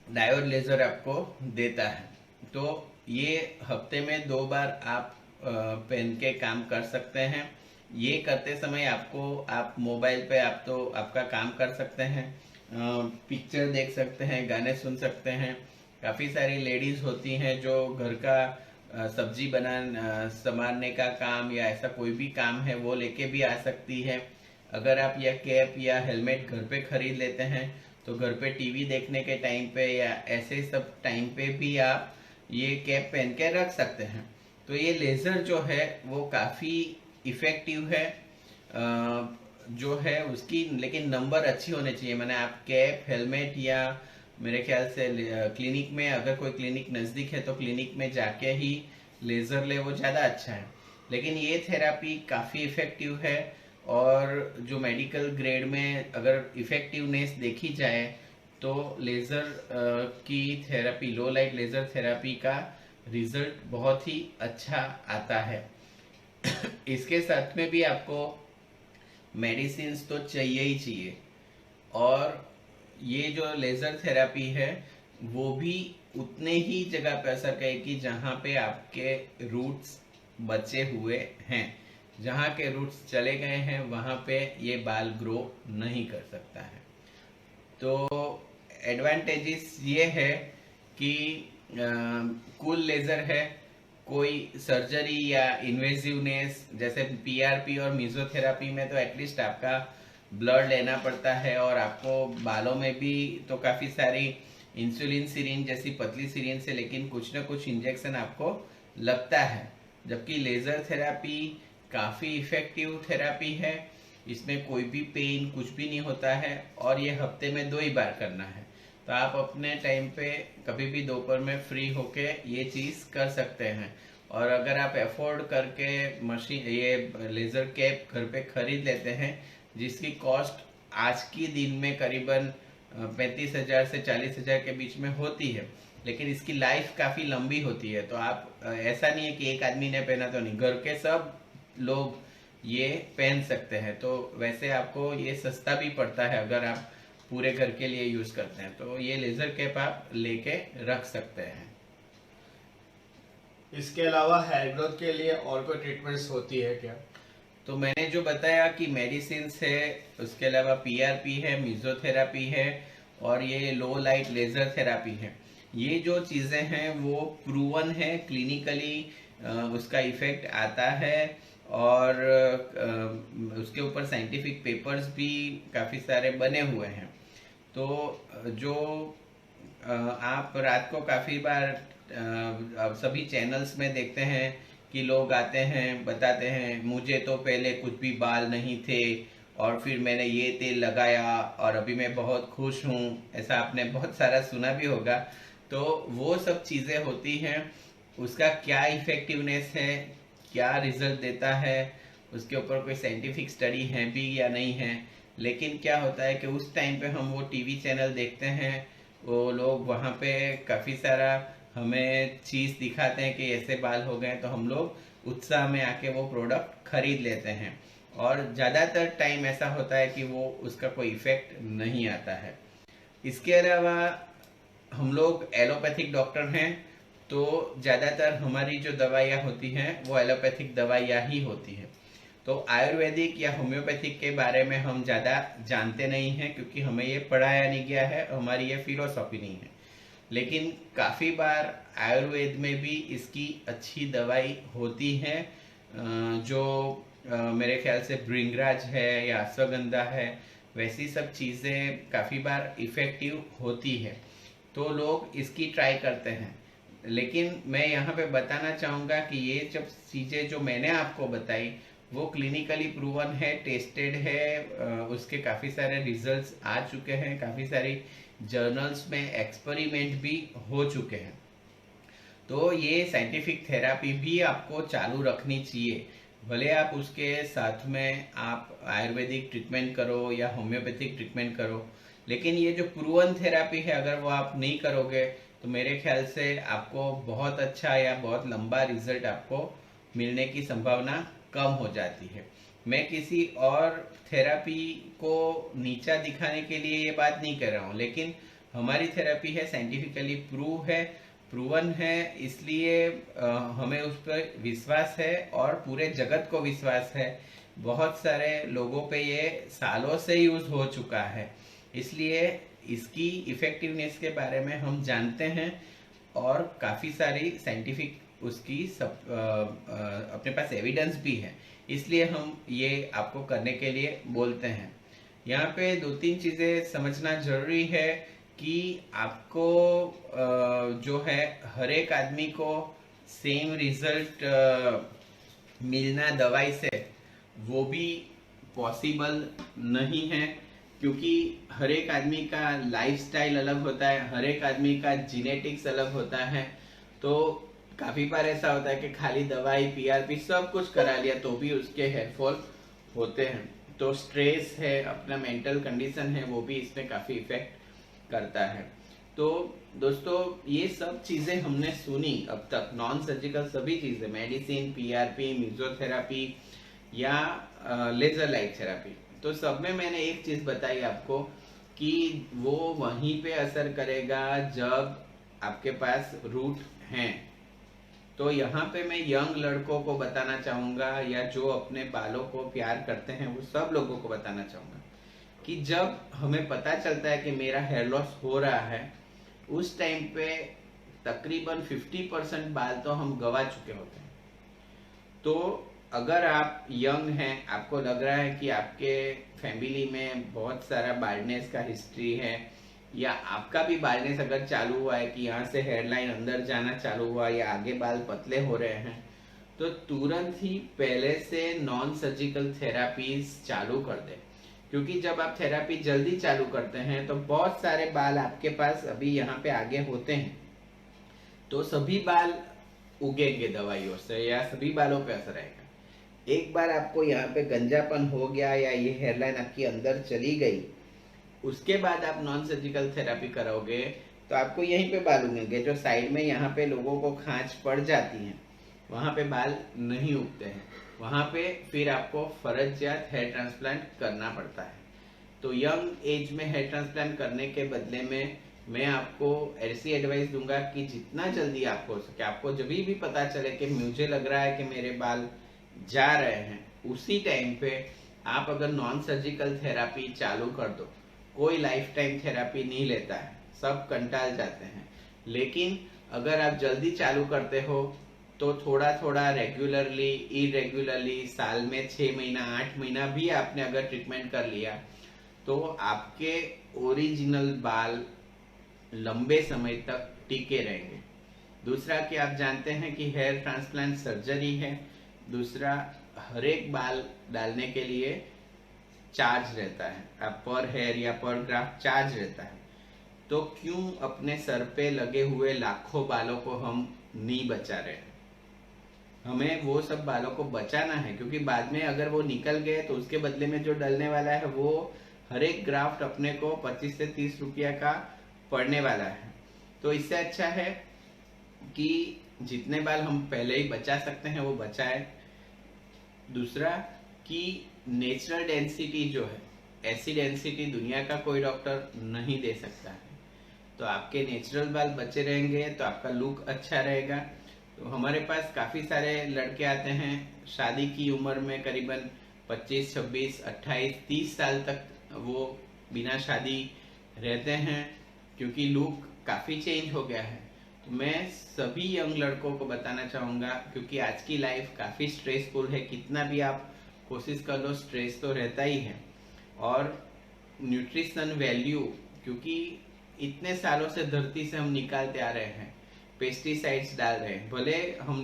डायोड लेज़र आपको देता है। तो ये हफ्ते में 2 बार आप पहन के काम कर सकते हैं। ये करते समय आप मोबाइल पे आप तो आपका काम कर सकते हैं, पिक्चर देख सकते हैं, गाने सुन सकते हैं। काफ़ी सारी लेडीज़ होती हैं जो घर का सब्जी संभालने का काम या ऐसा कोई भी काम है वो लेके भी आ सकती है। अगर आप यह कैप या हेलमेट घर पे खरीद लेते हैं तो घर पे टीवी देखने के टाइम पे या ऐसे सब टाइम पे भी आप ये कैप पहन के रख सकते हैं। तो ये लेज़र जो है वो काफ़ी इफ़ेक्टिव है जो है उसकी, लेकिन नंबर अच्छी होने चाहिए। मैंने आप कैप, हेलमेट या मेरे ख्याल से क्लिनिक में, अगर कोई क्लिनिक नज़दीक है तो क्लिनिक में जाके ही लेज़र ले, वो ज़्यादा अच्छा है। लेकिन ये थेरापी काफ़ी इफ़ेक्टिव है, और जो मेडिकल ग्रेड में अगर इफ़ेक्टिवनेस देखी जाए तो लेज़र की थेरापी, लो लाइट लेज़र थेरापी का रिजल्ट बहुत ही अच्छा आता है। इसके साथ में भी आपको मेडिसिन तो चाहिए ही चाहिए, और ये जो लेज़र थेरापी है वो भी उतने ही जगह पे असर करेगी जहाँ पे आपके रूट्स बचे हुए हैं। जहाँ के रूट्स चले गए हैं वहाँ पे ये बाल ग्रो नहीं कर सकता है। तो एडवांटेजेस ये है कि कूल लेज़र है, कोई सर्जरी या इन्वेजिवनेस, जैसे पीआरपी और मिजोथेरापी में तो एटलीस्ट आपका ब्लड लेना पड़ता है, और आपको बालों में भी तो काफ़ी सारी इंसुलिन सिरिंज जैसी पतली सिरिंज से, लेकिन कुछ ना कुछ इंजेक्शन आपको लगता है। जबकि लेज़र थेरापी काफ़ी इफ़ेक्टिव थेरापी है, इसमें कोई भी पेन कुछ भी नहीं होता है, और ये हफ्ते में 2 ही बार करना है। तो आप अपने टाइम पे कभी भी दोपहर में फ्री होके ये चीज़ कर सकते हैं। और अगर आप अफोर्ड करके मशीन, ये लेज़र कैप घर पे खरीद लेते हैं, जिसकी कॉस्ट आज की दिन में करीबन 35,000 से 40,000 के बीच में होती है, लेकिन इसकी लाइफ काफ़ी लंबी होती है। तो आप ऐसा नहीं है कि एक आदमी ने पहना तो नहीं, घर के सब लोग ये पहन सकते हैं। तो वैसे आपको ये सस्ता भी पड़ता है अगर आप पूरे घर के लिए यूज करते हैं। तो ये लेजर कैप आप लेके रख सकते हैं। इसके अलावा हेयर ग्रोथ के लिए और कोई ट्रीटमेंट्स होती है क्या? तो मैंने जो बताया कि मेडिसिन है, उसके अलावा पीआरपी है, मिजोथेरापी है, और ये लो लाइट लेजर थेरापी है। ये जो चीज़ें हैं वो प्रूवन है क्लिनिकली, उसका इफेक्ट आता है, और उसके ऊपर साइंटिफिक पेपर्स भी काफ़ी सारे बने हुए हैं। तो जो आप रात को काफ़ी बार अब सभी चैनल्स में देखते हैं कि लोग आते हैं, बताते हैं मुझे तो पहले कुछ भी बाल नहीं थे और फिर मैंने ये तेल लगाया और अभी मैं बहुत खुश हूँ। ऐसा आपने बहुत सारा सुना भी होगा। तो वो सब चीज़ें होती हैं, उसका क्या इफेक्टिवनेस है, क्या रिजल्ट देता है, उसके ऊपर कोई साइंटिफिक स्टडी है भी या नहीं है। लेकिन क्या होता है कि उस टाइम पे हम वो टीवी चैनल देखते हैं, वो लोग वहाँ पे काफ़ी सारा हमें चीज़ दिखाते हैं कि ऐसे बाल हो गए, तो हम लोग उत्साह में आके वो प्रोडक्ट खरीद लेते हैं, और ज़्यादातर टाइम ऐसा होता है कि वो उसका कोई इफेक्ट नहीं आता है। इसके अलावा हम लोग एलोपैथिक डॉक्टर हैं, तो ज़्यादातर हमारी जो दवाइयाँ होती हैं वो एलोपैथिक दवाइयाँ ही होती हैं। तो आयुर्वेदिक या होम्योपैथिक के बारे में हम ज़्यादा जानते नहीं हैं, क्योंकि हमें ये पढ़ाया नहीं गया है, हमारी ये फिलोसॉफी नहीं है। लेकिन काफ़ी बार आयुर्वेद में भी इसकी अच्छी दवाई होती है, जो मेरे ख्याल से भृंगराज है या अश्वगंधा है, वैसी सब चीज़ें काफ़ी बार इफ़ेक्टिव होती है, तो लोग इसकी ट्राई करते हैं। लेकिन मैं यहाँ पे बताना चाहूँगा कि ये जब चीज़ें जो मैंने आपको बताई वो क्लिनिकली प्रूवन है, टेस्टेड है, उसके काफ़ी सारे रिजल्ट्स आ चुके हैं, काफ़ी सारी जर्नल्स में एक्सपेरिमेंट भी हो चुके हैं। तो ये साइंटिफिक थेरापी भी आपको चालू रखनी चाहिए, भले आप उसके साथ में आप आयुर्वेदिक ट्रीटमेंट करो या होम्योपैथिक ट्रीटमेंट करो। लेकिन ये जो प्रूवन थेरापी है, अगर वो आप नहीं करोगे तो मेरे ख्याल से आपको बहुत अच्छा या बहुत लंबा रिजल्ट आपको मिलने की संभावना कम हो जाती है। मैं किसी और थेरापी को नीचा दिखाने के लिए ये बात नहीं कर रहा हूँ, लेकिन हमारी थेरापी है, साइंटिफिकली प्रूवन है, इसलिए हमें उस पर विश्वास है और पूरे जगत को विश्वास है। बहुत सारे लोगों पे ये सालों से यूज हो चुका है, इसलिए इसकी इफेक्टिवनेस के बारे में हम जानते हैं, और काफ़ी सारी साइंटिफिक उसकी सब अपने पास एविडेंस भी है, इसलिए हम ये आपको करने के लिए बोलते हैं। यहाँ पे 2-3 चीज़ें समझना जरूरी है कि आपको जो है हर एक आदमी को सेम रिजल्ट मिलना दवाई से, वो भी पॉसिबल नहीं है, क्योंकि हर एक आदमी का लाइफस्टाइल अलग होता है, हर एक आदमी का जीनेटिक्स अलग होता है। तो काफी बार ऐसा होता है कि खाली दवाई पीआरपी सब कुछ करा लिया तो भी उसके हेयरफॉल होते हैं। तो स्ट्रेस है, अपना मेंटल कंडीशन है, वो भी इसमें काफी इफेक्ट करता है। तो दोस्तों ये सब चीजें हमने सुनी अब तक, नॉन सर्जिकल सभी चीजें, मेडिसिन, पीआरपी, म्यूजियोथेरापी या लेजर लाइट थेरापी, तो सब में मैंने एक चीज बताई आपको कि वो वहीं पे असर करेगा जब आपके पास रूट हैं। तो यहाँ पे मैं यंग लड़कों को बताना चाहूंगा, या जो अपने बालों को प्यार करते हैं वो सब लोगों को बताना चाहूंगा कि जब हमें पता चलता है कि मेरा हेयर लॉस हो रहा है, उस टाइम पे तकरीबन 50% बाल तो हम गवा चुके होते हैं। तो अगर आप यंग हैं, आपको लग रहा है कि आपके फैमिली में बहुत सारा बाल्डनेस का हिस्ट्री है, या आपका भी बाल्डनेस अगर चालू हुआ है कि यहाँ से हेयरलाइन अंदर जाना चालू हुआ या आगे बाल पतले हो रहे हैं, तो तुरंत ही पहले से नॉन सर्जिकल थेरापीज चालू कर दे। क्योंकि जब आप थेरापी जल्दी चालू करते हैं तो बहुत सारे बाल आपके पास अभी यहाँ पे आगे होते हैं, तो सभी बाल उगेंगे दवाइयों से, या सभी बालों पे असर आएगा। एक बार आपको यहाँ पे गंजापन हो गया या ये हेयरलाइन आपकी अंदर चली गई, उसके बाद आप नॉन सर्जिकल थेरापी कराओगे तो आपको यहीं पे बाल उगेंगे। जो साइड में यहाँ पे लोगों को खांच पड़ जाती है, वहां पे बाल नहीं उगते हैं, वहां पे फिर आपको फर्जियात हेयर ट्रांसप्लांट करना पड़ता है। तो यंग एज में हेयर ट्रांसप्लांट करने के बदले में मैं आपको ऐसी एडवाइस दूंगा कि जितना जल्दी आप हो सके, आपको जब भी पता चले कि मुझे लग रहा है कि मेरे बाल जा रहे हैं, उसी टाइम पे आप अगर नॉन सर्जिकल थेरापी चालू कर दो। कोई लाइफ टाइम थेरापी नहीं लेता है, सब कंटाल जाते हैं, लेकिन अगर आप जल्दी चालू करते हो तो थोड़ा थोड़ा रेगुलरली, इरेगुलरली, साल में 6 महीना 8 महीना भी आपने अगर ट्रीटमेंट कर लिया तो आपके ओरिजिनल बाल लंबे समय तक टिके रहेंगे। दूसरा कि आप जानते हैं कि हेयर ट्रांसप्लांट सर्जरी है। दूसरा, हर एक बाल डालने के लिए चार्ज रहता है, आप पर हेयर या पर ग्राफ्ट चार्ज रहता है। तो क्यों अपने सर पे लगे हुए लाखों बालों को हम नहीं बचा रहे? हमें वो सब बालों को बचाना है, क्योंकि बाद में अगर वो निकल गए तो उसके बदले में जो डलने वाला है वो हर एक ग्राफ्ट अपने को 25 से 30 रुपया का पड़ने वाला है। तो इससे अच्छा है कि जितने बाल हम पहले ही बचा सकते हैं वो बचाए। दूसरा कि नेचुरल डेंसिटी जो है, ऐसी डेंसिटी दुनिया का कोई डॉक्टर नहीं दे सकता है। तो आपके नेचुरल बाल बचे रहेंगे तो आपका लुक अच्छा रहेगा। तो हमारे पास काफी सारे लड़के आते हैं शादी की उम्र में, करीबन 25, 26, 28, 30 साल तक वो बिना शादी रहते हैं, क्योंकि लुक काफी चेंज हो गया है। तो मैं सभी यंग लड़कों को बताना चाहूंगा, क्योंकि आज की लाइफ काफी स्ट्रेसफुल है, कितना भी आप कोशिश कर लो स्ट्रेस तो रहता ही है। और न्यूट्रिशन वैल्यू, क्योंकि इतने सालों से धरती से हम निकालते आ रहे हैं, पेस्टिसाइड्स डाल रहे हैं, भले हम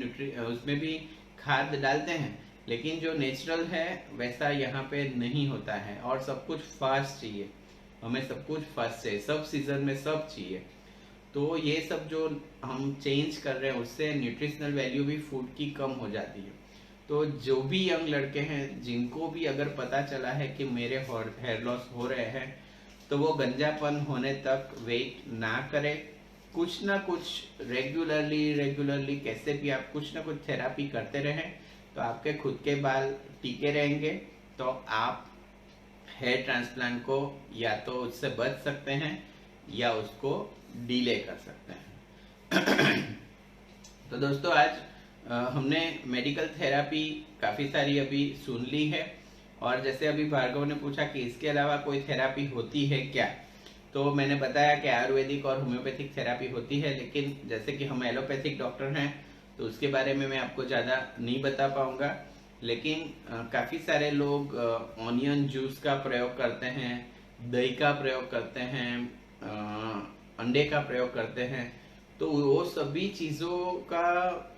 उसमें भी खाद डालते हैं, लेकिन जो नेचुरल है वैसा यहाँ पे नहीं होता है। और सब कुछ फास्ट चाहिए, हमें सब कुछ फास्ट चाहिए, सब सीजन में सब चाहिए। तो ये सब जो हम चेंज कर रहे हैं उससे न्यूट्रिशनल वैल्यू भी फूड की कम हो जाती है। तो जो भी यंग लड़के हैं जिनको भी अगर पता चला है कि मेरे हेयर लॉस हो रहे हैं, तो वो गंजापन होने तक वेट ना करे, कुछ ना कुछ रेगुलरली कैसे भी आप कुछ ना कुछ थेरापी करते रहें, तो आपके खुद के बाल टिके रहेंगे। तो आप हेयर ट्रांसप्लांट को या तो उससे बच सकते हैं या उसको डिले कर सकते हैं। तो दोस्तों आज हमने मेडिकल थेरापी काफी सारी अभी सुन ली है, और जैसे अभी भार्गव ने पूछा कि इसके अलावा कोई थेरापी होती है क्या, तो मैंने बताया कि आयुर्वेदिक और होम्योपैथिक थेरापी होती है, लेकिन जैसे कि हम एलोपैथिक डॉक्टर हैं तो उसके बारे में मैं आपको ज़्यादा नहीं बता पाऊंगा। लेकिन काफ़ी सारे लोग ऑनियन जूस का प्रयोग करते हैं, दही का प्रयोग करते हैं, अंडे का प्रयोग करते हैं, तो वो सभी चीज़ों का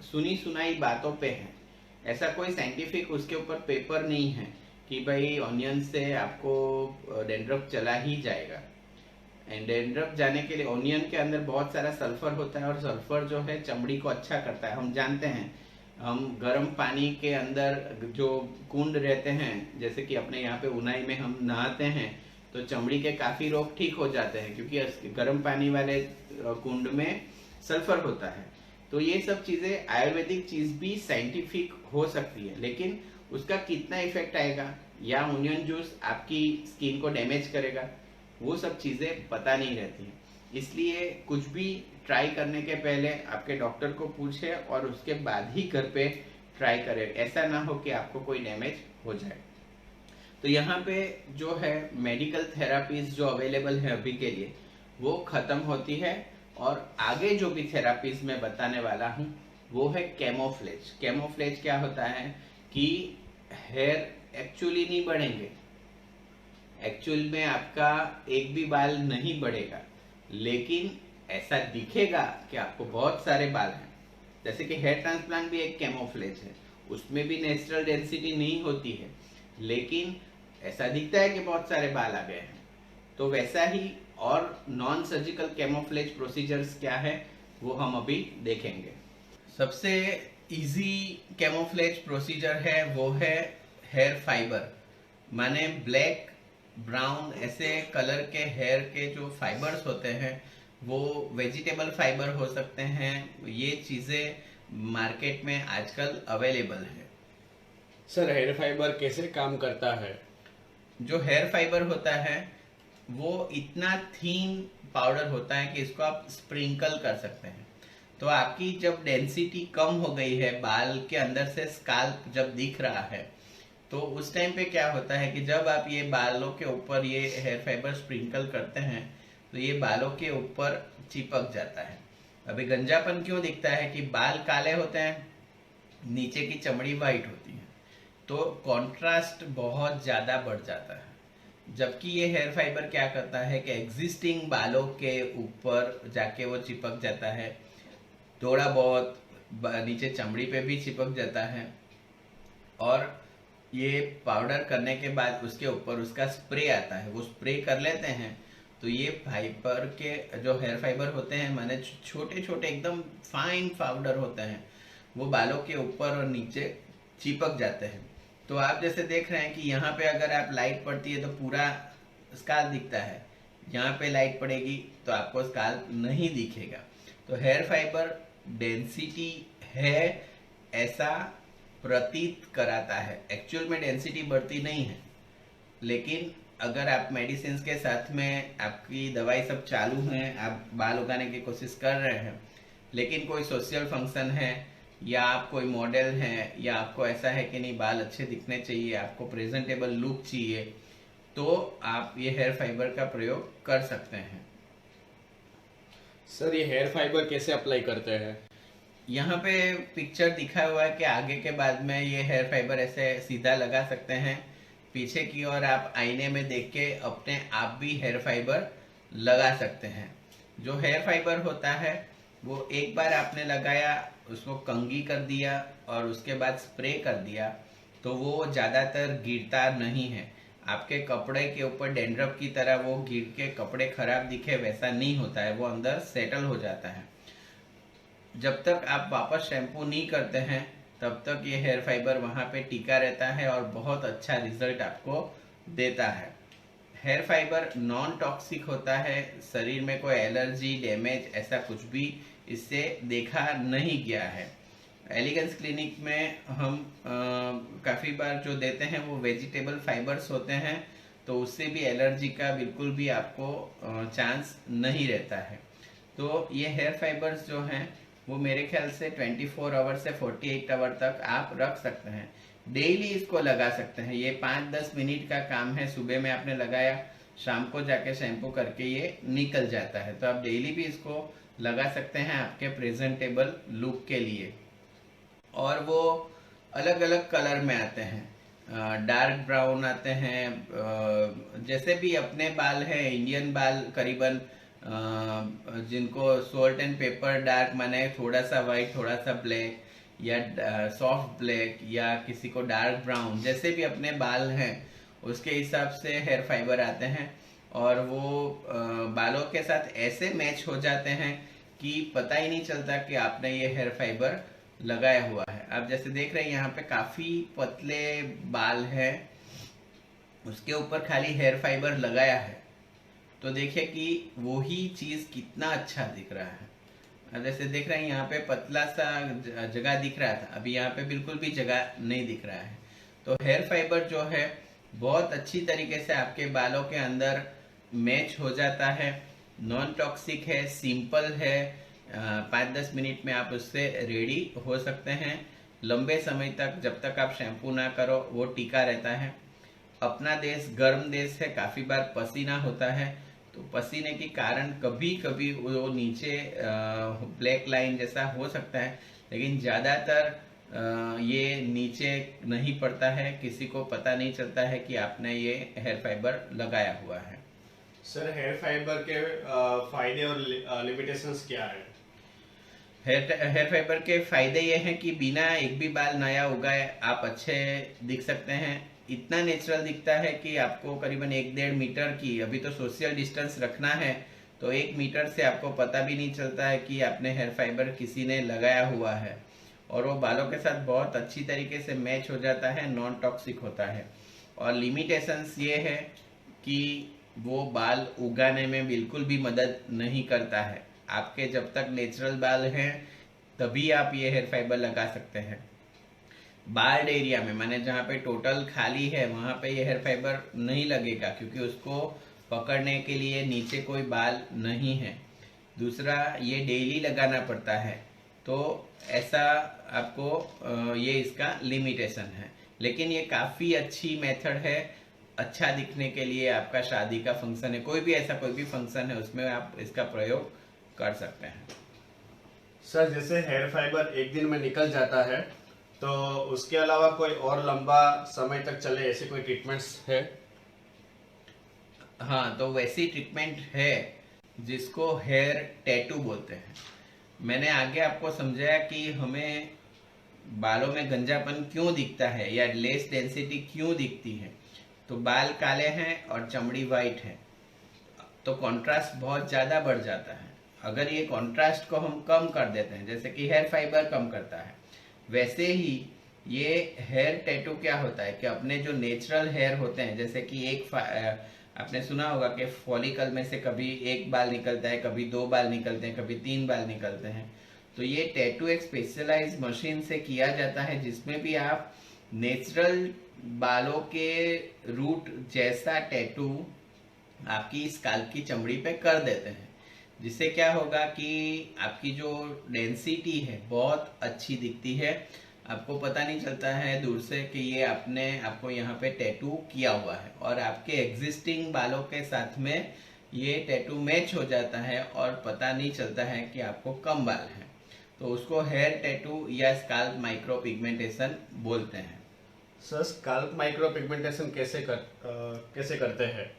सुनी सुनाई बातों पे है। ऐसा कोई साइंटिफिक उसके ऊपर पेपर नहीं है कि भाई ऑनियन से आपको डेंड्रफ चला ही जाएगा। एंड डेंड्रफ जाने के लिए ऑनियन के अंदर बहुत सारा सल्फर होता है, और सल्फर जो है चमड़ी को अच्छा करता है। हम जानते हैं, हम गर्म पानी के अंदर जो कुंड रहते हैं, जैसे कि अपने यहाँ पे उनाई में हम नहाते हैं, तो चमड़ी के काफी रोग ठीक हो जाते हैं, क्योंकि गर्म पानी वाले कुंड में सल्फर होता है। तो ये सब चीजें, आयुर्वेदिक चीज भी साइंटिफिक हो सकती है, लेकिन उसका कितना इफेक्ट आएगा, या ऑनियन जूस आपकी स्किन को डैमेज करेगा, वो सब चीजें पता नहीं रहती हैं। इसलिए कुछ भी ट्राई करने के पहले आपके डॉक्टर को पूछे और उसके बाद ही घर पे ट्राई करें। ऐसा ना हो कि आपको कोई डैमेज हो जाए। तो यहाँ पे जो है मेडिकल थेरापीज जो अवेलेबल है अभी के लिए, वो खत्म होती है, और आगे जो भी थेरापीज मैं बताने वाला हूँ वो है कैमोफ्लेज। कैमोफ्लेज क्या होता है कि हेयर एक्चुअली नहीं बढ़ेंगे, एक्चुअल में आपका एक भी बाल नहीं बढ़ेगा, लेकिन ऐसा दिखेगा कि आपको बहुत सारे बाल हैं। जैसे कि हेयर ट्रांसप्लांट भी एक कैमोफ्लेज है, उसमें भी नेचुरल डेंसिटी नहीं होती है, लेकिन ऐसा दिखता है कि बहुत सारे बाल आ गए हैं। तो वैसा ही और नॉन सर्जिकल कैमोफ्लेज प्रोसीजर्स क्या है वो हम अभी देखेंगे। सबसे इजी कैमोफ्लेज प्रोसीजर है वो है हेयर फाइबर, माने ब्लैक ब्राउन ऐसे कलर के हेयर के जो फाइबर्स होते हैं, वो वेजिटेबल फाइबर हो सकते हैं। ये चीजें मार्केट में आजकल अवेलेबल है। सर, हेयर फाइबर कैसे काम करता है? जो हेयर फाइबर होता है वो इतना थीन पाउडर होता है कि इसको आप स्प्रिंकल कर सकते हैं। तो आपकी जब डेंसिटी कम हो गई है, बाल के अंदर से स्काल्प जब दिख रहा है, तो उस टाइम पे क्या होता है कि जब आप ये बालों के ऊपर ये हेयर फाइबर स्प्रिंकल करते हैं, तो ये बालों के ऊपर चिपक जाता है। अभी गंजापन क्यों दिखता है कि बाल काले होते हैं, नीचे की चमड़ी वाइट होती है, तो कंट्रास्ट बहुत ज्यादा बढ़ जाता है। जबकि ये हेयर फाइबर क्या करता है कि एग्जिस्टिंग बालों के ऊपर जाके वो चिपक जाता है, थोड़ा बहुत नीचे चमड़ी पे भी चिपक जाता है, और ये पाउडर करने के बाद उसके ऊपर उसका स्प्रे आता है, वो स्प्रे कर लेते हैं। तो ये फाइबर के जो हेयर फाइबर होते हैं, माने छोटे छोटे एकदम फाइन पाउडर होते हैं, वो बालों के ऊपर और नीचे चिपक जाते हैं। तो आप जैसे देख रहे हैं कि यहाँ पे अगर आप लाइट पड़ती है तो पूरा स्काल्प दिखता है, यहाँ पे लाइट पड़ेगी तो आपको स्काल्प नहीं दिखेगा। तो हेयर फाइबर डेंसिटी है ऐसा प्रतीत कराता है, एक्चुअल में डेंसिटी बढ़ती नहीं है। लेकिन अगर आप मेडिसिन के साथ में आपकी दवाई सब चालू है, आप बाल उगाने की कोशिश कर रहे हैं, लेकिन कोई सोशल फंक्शन है, या आप कोई मॉडल हैं, या आपको ऐसा है कि नहीं बाल अच्छे दिखने चाहिए, आपको प्रेजेंटेबल लुक चाहिए, तो आप ये हेयर फाइबर का प्रयोग कर सकते हैं। सर, ये हेयर फाइबर कैसे अप्लाई करते हैं? यहाँ पे पिक्चर दिखा हुआ है कि आगे के बाद में ये हेयर फाइबर ऐसे सीधा लगा सकते हैं, पीछे की ओर आप आईने में देख के अपने आप भी हेयर फाइबर लगा सकते हैं। जो हेयर फाइबर होता है वो एक बार आपने लगाया, उसको कंघी कर दिया और उसके बाद स्प्रे कर दिया, तो वो ज्यादातर गिरता नहीं है। आपके कपड़े के ऊपर डेंड्रफ की तरह वो गिर के कपड़े खराब दिखे वैसा नहीं होता है, वो अंदर सेटल हो जाता है। जब तक आप वापस शैम्पू नहीं करते हैं तब तक ये हेयर फाइबर वहां पे टिका रहता है और बहुत अच्छा रिजल्ट आपको देता है। हेयर फाइबर नॉन टॉक्सिक होता है, शरीर में कोई एलर्जी डैमेज ऐसा कुछ भी इससे देखा नहीं गया है। एलिगेंस क्लिनिक में हम काफ़ी बार जो देते हैं वो वेजिटेबल फाइबर्स होते हैं, तो उससे भी एलर्जी का बिल्कुल भी आपको चांस नहीं रहता है। तो ये हेयर फाइबर्स जो हैं वो मेरे ख्याल से 24 आवर से 48 आवर तक आप रख सकते हैं। डेली इसको लगा सकते हैं, ये 5-10 मिनट का काम है। सुबह में आपने लगाया, शाम को जाके शैम्पू करके ये निकल जाता है। तो आप डेली भी इसको लगा सकते हैं आपके प्रेजेंटेबल लुक के लिए। और वो अलग अलग कलर में आते हैं, डार्क ब्राउन आते हैं, जैसे भी अपने बाल हैं इंडियन बाल करीबन, जिनको सॉल्ट एंड पेपर डार्क माने थोड़ा सा वाइट थोड़ा सा ब्लैक, या सॉफ्ट ब्लैक, या किसी को डार्क ब्राउन, जैसे भी अपने बाल हैं उसके हिसाब से हेयर फाइबर आते हैं। और वो बालों के साथ ऐसे मैच हो जाते हैं कि पता ही नहीं चलता कि आपने ये हेयर फाइबर लगाया हुआ है। आप जैसे देख रहे हैं यहाँ पे काफी पतले बाल हैं, उसके ऊपर खाली हेयर फाइबर लगाया है, तो देखिए कि वही चीज कितना अच्छा दिख रहा है। अब जैसे देख रहे हैं यहाँ पे पतला सा जगह दिख रहा था, अभी यहाँ पे बिल्कुल भी जगह नहीं दिख रहा है। तो हेयर फाइबर जो है बहुत अच्छी तरीके से आपके बालों के अंदर मैच हो जाता है, नॉन टॉक्सिक है, सिंपल है, 5-10 मिनट में आप उससे रेडी हो सकते हैं। लंबे समय तक जब तक आप शैम्पू ना करो वो टिका रहता है। अपना देश गर्म देश है, काफी बार पसीना होता है, तो पसीने के कारण कभी कभी वो नीचे ब्लैक लाइन जैसा हो सकता है, लेकिन ज्यादातर ये नीचे नहीं पड़ता है, किसी को पता नहीं चलता है कि आपने ये हेयर फाइबर लगाया हुआ है। सर हेयर फाइबर के फायदे और लिमिटेशंस क्या है? हेयर फाइबर के फायदे ये हैं कि बिना एक भी बाल नया उगाए आप अच्छे दिख सकते हैं। इतना नेचुरल दिखता है कि आपको करीबन 1-1.5 मीटर की, अभी तो सोशल डिस्टेंस रखना है, तो 1 मीटर से आपको पता भी नहीं चलता है कि आपने हेयर फाइबर किसी ने लगाया हुआ है। और वो बालों के साथ बहुत अच्छी तरीके से मैच हो जाता है, नॉन टॉक्सिक होता है। और लिमिटेशंस ये है कि वो बाल उगाने में बिल्कुल भी मदद नहीं करता है। आपके जब तक नेचुरल बाल हैं तभी आप ये हेयर फाइबर लगा सकते हैं। बार्ड एरिया में, माने जहाँ पे टोटल खाली है, वहां पे ये हेयर फाइबर नहीं लगेगा, क्योंकि उसको पकड़ने के लिए नीचे कोई बाल नहीं है। दूसरा, ये डेली लगाना पड़ता है, तो ऐसा आपको ये इसका लिमिटेशन है। लेकिन ये काफी अच्छी मेथड है अच्छा दिखने के लिए। आपका शादी का फंक्शन है, कोई भी ऐसा कोई भी फंक्शन है, उसमें आप इसका प्रयोग कर सकते हैं। सर जैसे हेयर फाइबर एक दिन में निकल जाता है, तो उसके अलावा कोई और लंबा समय तक चले ऐसे कोई ट्रीटमेंट्स है? हाँ, तो वैसी ट्रीटमेंट है जिसको हेयर टैटू बोलते हैं। मैंने आगे आपको समझाया कि हमें बालों में गंजापन क्यों दिखता है या लेस डेंसिटी क्यों दिखती है। तो बाल काले हैं और चमड़ी वाइट है, तो कंट्रास्ट बहुत ज्यादा बढ़ जाता है। अगर ये कंट्रास्ट को हम कम कर देते हैं, जैसे कि हेयर फाइबर कम करता है, वैसे ही ये हेयर टैटू क्या होता है कि अपने जो नेचुरल हेयर होते हैं, जैसे कि आपने सुना होगा कि फॉलिकल में से कभी 1 बाल निकलता है, कभी 2 बाल निकलते हैं, कभी 3 बाल निकलते हैं। तो ये टैटू एक स्पेशलाइज मशीन से किया जाता है, जिसमें भी आप नेचुरल बालों के रूट जैसा टैटू आपकी स्काल्प की चमड़ी पे कर देते हैं, जिससे क्या होगा कि आपकी जो डेंसिटी है बहुत अच्छी दिखती है। आपको पता नहीं चलता है दूर से कि ये आपको यहाँ पे टैटू किया हुआ है, और आपके एग्जिस्टिंग बालों के साथ में ये टैटू मैच हो जाता है और पता नहीं चलता है कि आपको कम बाल हैं। तो उसको हेयर टैटू या स्काल्प माइक्रो पिगमेंटेशन बोलते हैं। सर स्काल्प माइक्रो पिगमेंटेशन कैसे करते हैं?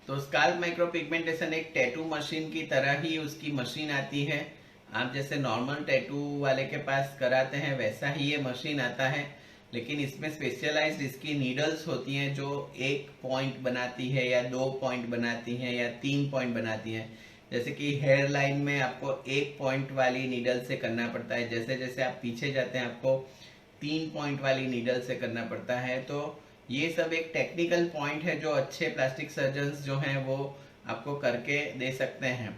तो स्काल्प माइक्रो पिगमेंटेशन एक टैटू मशीन की तरह ही उसकी मशीन आती है। आप जैसे नॉर्मल टैटू वाले के पास कराते हैं वैसा ही ये मशीन आता है, लेकिन इसमें स्पेशलाइज्ड इसकी नीडल्स होती हैं जो 1 पॉइंट बनाती है या 2 पॉइंट बनाती हैं या 3 पॉइंट बनाती हैं। जैसे कि हेयर लाइन में आपको 1 पॉइंट वाली नीडल से करना पड़ता है, जैसे जैसे आप पीछे जाते हैं आपको 3 पॉइंट वाली नीडल से करना पड़ता है। तो ये सब एक टेक्निकल पॉइंट है जो अच्छे प्लास्टिक सर्जन्स जो हैं वो आपको करके दे सकते हैं।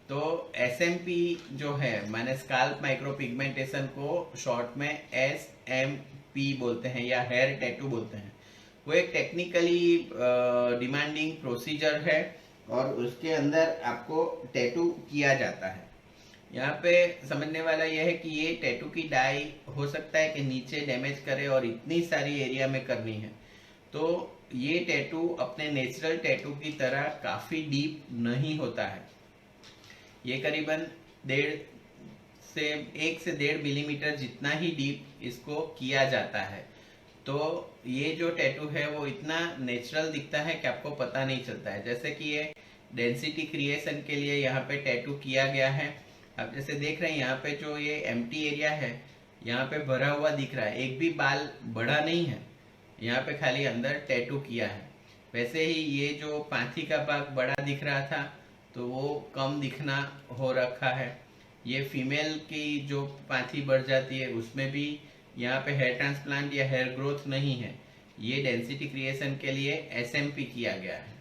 तो SMP जो है, माने स्काल्प माइक्रो पिगमेंटेशन को शॉर्ट में SMP बोलते हैं या हेयर टैटू बोलते हैं। वो एक टेक्निकली डिमांडिंग प्रोसीजर है और उसके अंदर आपको टैटू किया जाता है। यहाँ पे समझने वाला यह है कि ये टैटू की डाई हो सकता है कि नीचे डैमेज करे और इतनी सारी एरिया में करनी है, तो ये टैटू अपने नेचुरल टैटू की तरह काफी डीप नहीं होता है। ये करीबन 1 से 1.5 मिलीमीटर जितना ही डीप इसको किया जाता है। तो ये जो टैटू है वो इतना नेचुरल दिखता है कि आपको पता नहीं चलता है। जैसे कि ये डेंसिटी क्रिएशन के लिए यहाँ पे टैटू किया गया है। आप जैसे देख रहे हैं यहाँ पे जो ये एम्प्टी एरिया है यहाँ पे भरा हुआ दिख रहा है, एक भी बाल बढ़ा नहीं है, यहाँ पे खाली अंदर टैटू किया है। वैसे ही ये जो पाथी का भाग बड़ा दिख रहा था तो वो कम दिखना हो रखा है। ये फीमेल की जो पाथी बढ़ जाती है उसमें भी यहाँ पे हेयर ट्रांसप्लांट या हेयर ग्रोथ नहीं है। ये डेंसिटी क्रिएशन के लिए एसएमपी किया गया है।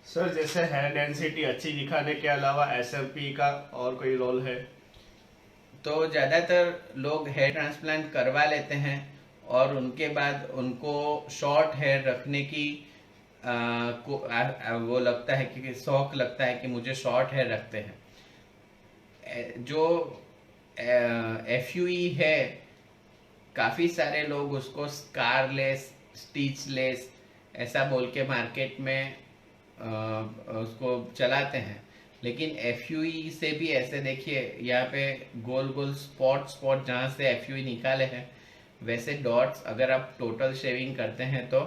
सर जैसे हेयर डेंसिटी अच्छी दिखाने के अलावा एसएमपी का और कोई रोल है? तो ज़्यादातर लोग हेयर ट्रांसप्लांट करवा लेते हैं और उनके बाद उनको शॉर्ट हेयर रखने की वो लगता है कि शौक लगता है कि मुझे शॉर्ट हेयर रखते हैं। जो एफयूई है, काफ़ी सारे लोग उसको स्कारलेस, स्टिचलेस ऐसा बोल के मार्केट में उसको चलाते हैं। लेकिन एफयूई से भी ऐसे देखिए यहाँ पे गोल गोल स्पॉट जहाँ से एफयूई निकाले हैं वैसे डॉट्स अगर आप टोटल शेविंग करते हैं तो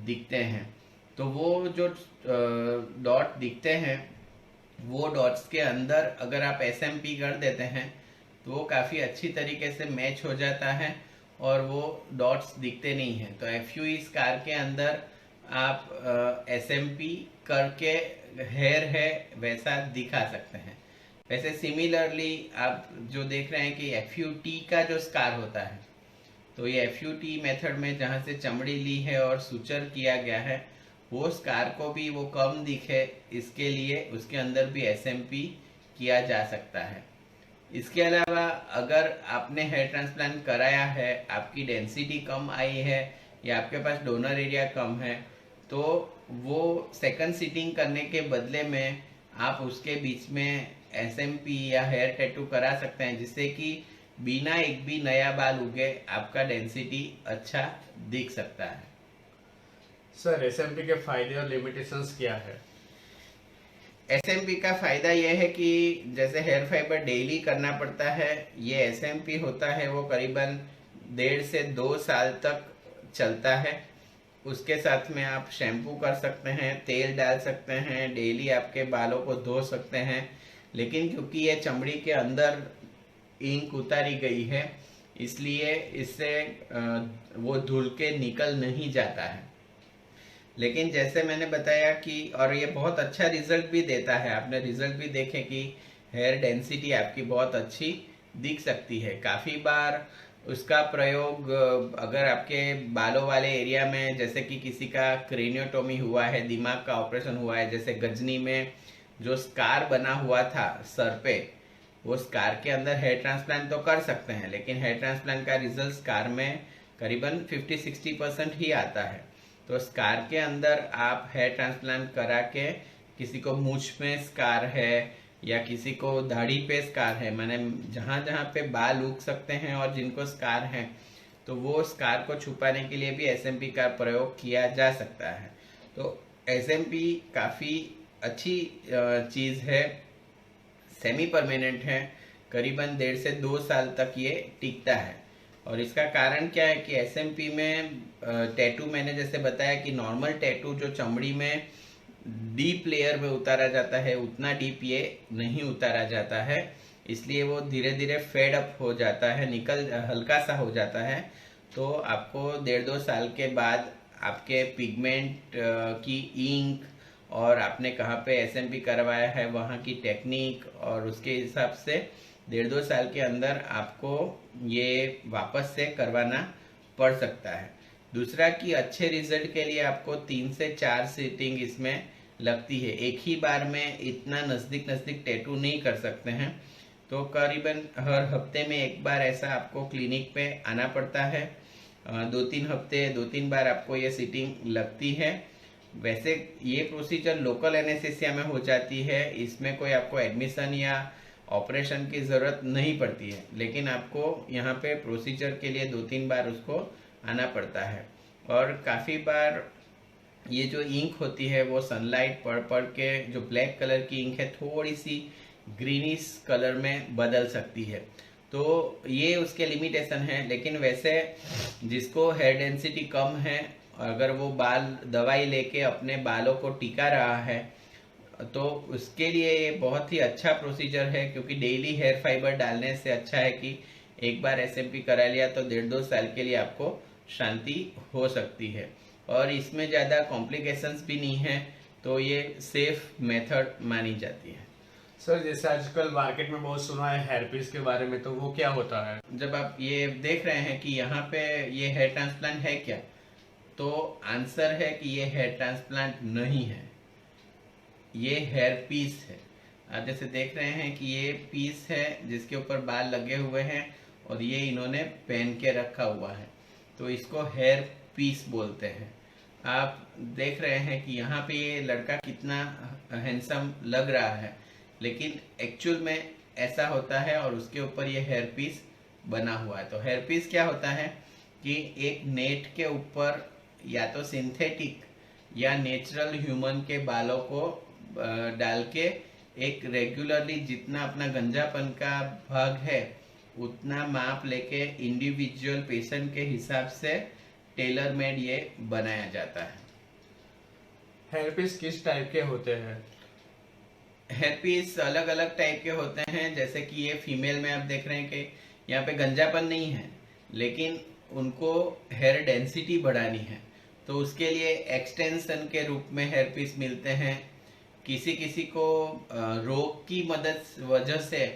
दिखते हैं। तो वो जो डॉट दिखते हैं वो डॉट्स के अंदर अगर आप एसएमपी कर देते हैं तो वो काफ़ी अच्छी तरीके से मैच हो जाता है और वो डॉट्स दिखते नहीं हैं। तो एफयूई स्कार के अंदर आप एसएमपी करके हेयर है वैसा दिखा सकते हैं। वैसे सिमिलरली आप जो देख रहे हैं कि एफयूटी का जो स्कार होता है, तो ये एफयूटी मेथड में जहाँ से चमड़ी ली है और सुचर किया गया है वो स्कार को भी वो कम दिखे इसके लिए उसके अंदर भी एसएमपी किया जा सकता है। इसके अलावा अगर आपने हेयर ट्रांसप्लांट कराया है, आपकी डेंसिटी कम आई है या आपके पास डोनर एरिया कम है, तो वो सेकंड सिटिंग करने के बदले में आप उसके बीच में एसएमपी या हेयर टैटू करा सकते हैं जिससे कि बिना एक भी नया बाल उगे आपका डेंसिटी अच्छा दिख सकता है। सर एसएमपी के फायदे और लिमिटेशंस क्या है? एसएमपी का फायदा यह है कि जैसे हेयर फाइबर डेली करना पड़ता है, ये एसएमपी होता है वो करीबन 1.5 से 2 साल तक चलता है। उसके साथ में आप शैम्पू कर सकते हैं, तेल डाल सकते हैं, डेली आपके बालों को धो सकते हैं। लेकिन क्योंकि ये चमड़ी के अंदर इंक उतारी गई है इसलिए इससे वो धुल के निकल नहीं जाता है। लेकिन जैसे मैंने बताया कि और ये बहुत अच्छा रिजल्ट भी देता है, आपने रिजल्ट भी देखे कि हेयर डेंसिटी आपकी बहुत अच्छी दिख सकती है। काफ़ी बार उसका प्रयोग अगर आपके बालों वाले एरिया में जैसे कि किसी का क्रेनियोटोमी हुआ है, दिमाग का ऑपरेशन हुआ है, जैसे गजनी में जो स्कार बना हुआ था सर पे, वो स्कार के अंदर हेयर ट्रांसप्लांट तो कर सकते हैं लेकिन हेयर ट्रांसप्लांट का रिजल्ट स्कार में करीबन 50-60% ही आता है। तो स्कार के अंदर आप हेयर ट्रांसप्लांट करा के किसी को मूंछ में स्कार है या किसी को दाढ़ी पे स्कार है, माने जहाँ जहाँ पे बाल उग सकते हैं और जिनको स्कार है, तो वो स्कार को छुपाने के लिए भी एसएमपी का प्रयोग किया जा सकता है। तो एसएमपी काफ़ी अच्छी चीज़ है, सेमी परमानेंट है, करीबन 1.5 से 2 साल तक ये टिकता है। और इसका कारण क्या है कि एसएमपी में टैटू मैंने जैसे बताया कि नॉर्मल टैटू जो चमड़ी में डीप लेयर में उतारा जाता है उतना डीप ये नहीं उतारा जाता है, इसलिए वो धीरे धीरे फेड अप हो जाता है, हल्का सा हो जाता है। तो आपको 1.5-2 साल के बाद आपके पिगमेंट की इंक और आपने कहाँ पे एसएमपी करवाया है वहाँ की टेक्निक और उसके हिसाब से 1.5-2 साल के अंदर आपको ये वापस से करवाना पड़ सकता है। दूसरा कि अच्छे रिजल्ट के लिए आपको 3 से 4 सीटिंग इसमें लगती है, एक ही बार में इतना नज़दीक नज़दीक टैटू नहीं कर सकते हैं। तो करीबन हर हफ्ते में एक बार ऐसा आपको क्लिनिक पे आना पड़ता है, 2-3 हफ्ते 2-3 बार आपको ये सीटिंग लगती है। वैसे ये प्रोसीजर लोकल एनेस्थीसिया में हो जाती है, इसमें कोई आपको एडमिशन या ऑपरेशन की ज़रूरत नहीं पड़ती है, लेकिन आपको यहाँ पे प्रोसीजर के लिए 2-3 बार उसको आना पड़ता है। और काफ़ी बार ये जो इंक होती है वो सनलाइट पड़ के जो ब्लैक कलर की इंक है थोड़ी सी ग्रीनिश कलर में बदल सकती है। तो ये उसके लिमिटेशन है। लेकिन वैसे जिसको हेयर डेंसिटी कम है, अगर वो बाल दवाई लेके अपने बालों को टिका रहा है, तो उसके लिए ये बहुत ही अच्छा प्रोसीजर है, क्योंकि डेली हेयर फाइबर डालने से अच्छा है कि एक बार एसएमपी करा लिया तो 1.5-2 साल के लिए आपको शांति हो सकती है, और इसमें ज़्यादा कॉम्प्लिकेशंस भी नहीं है, तो ये सेफ मेथड मानी जाती है। सर जैसे आजकल मार्केट में बहुत सुना है हेयर पीस के बारे में, तो वो क्या होता है? जब आप ये देख रहे हैं कि यहाँ पे ये हेयर ट्रांसप्लांट है क्या, तो आंसर है कि ये हेयर ट्रांसप्लांट नहीं है, ये हेयर पीस है। आप जैसे देख रहे हैं कि ये पीस है जिसके ऊपर बाल लगे हुए हैं, और ये इन्होंने पहन के रखा हुआ है, तो इसको हेयर पीस बोलते हैं। आप देख रहे हैं कि यहाँ पे ये लड़का कितना हैंडसम लग रहा है, लेकिन एक्चुअल में ऐसा होता है, और उसके ऊपर ये हेयर पीस बना हुआ है। तो हेयर पीस क्या होता है कि एक नेट के ऊपर या तो सिंथेटिक या नेचुरल ह्यूमन के बालों को डाल के एक रेगुलरली जितना अपना गंजापन का भाग है उतना माप लेके इंडिविजुअल पेशेंट के हिसाब से टेलर मेड ये बनाया जाता है। हेयर पीस किस टाइप के होते हैं? हेयर पीस अलग अलग टाइप के होते हैं। जैसे कि ये फीमेल में आप देख रहे हैं कि यहाँ पे गंजापन नहीं है, लेकिन उनको हेयर डेंसिटी बढ़ानी है, तो उसके लिए एक्सटेंशन के रूप में हेयर पीस मिलते हैं। किसी किसी को रोग की मदद वजह से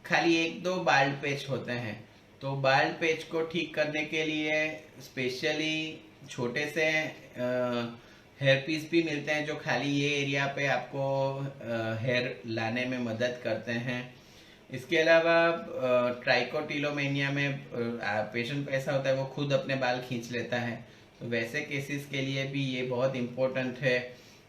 खाली 1-2 बाल्ड पेच होते हैं, तो बाल्ड पेच को ठीक करने के लिए स्पेशली छोटे से हेयर पीस भी मिलते हैं, जो खाली ये एरिया पे आपको हेयर लाने में मदद करते हैं। इसके अलावा ट्राइकोटिलोमेनिया में पेशेंट को ऐसा होता है वो खुद अपने बाल खींच लेता है, तो वैसे केसेस के लिए भी ये बहुत इम्पोर्टेंट है।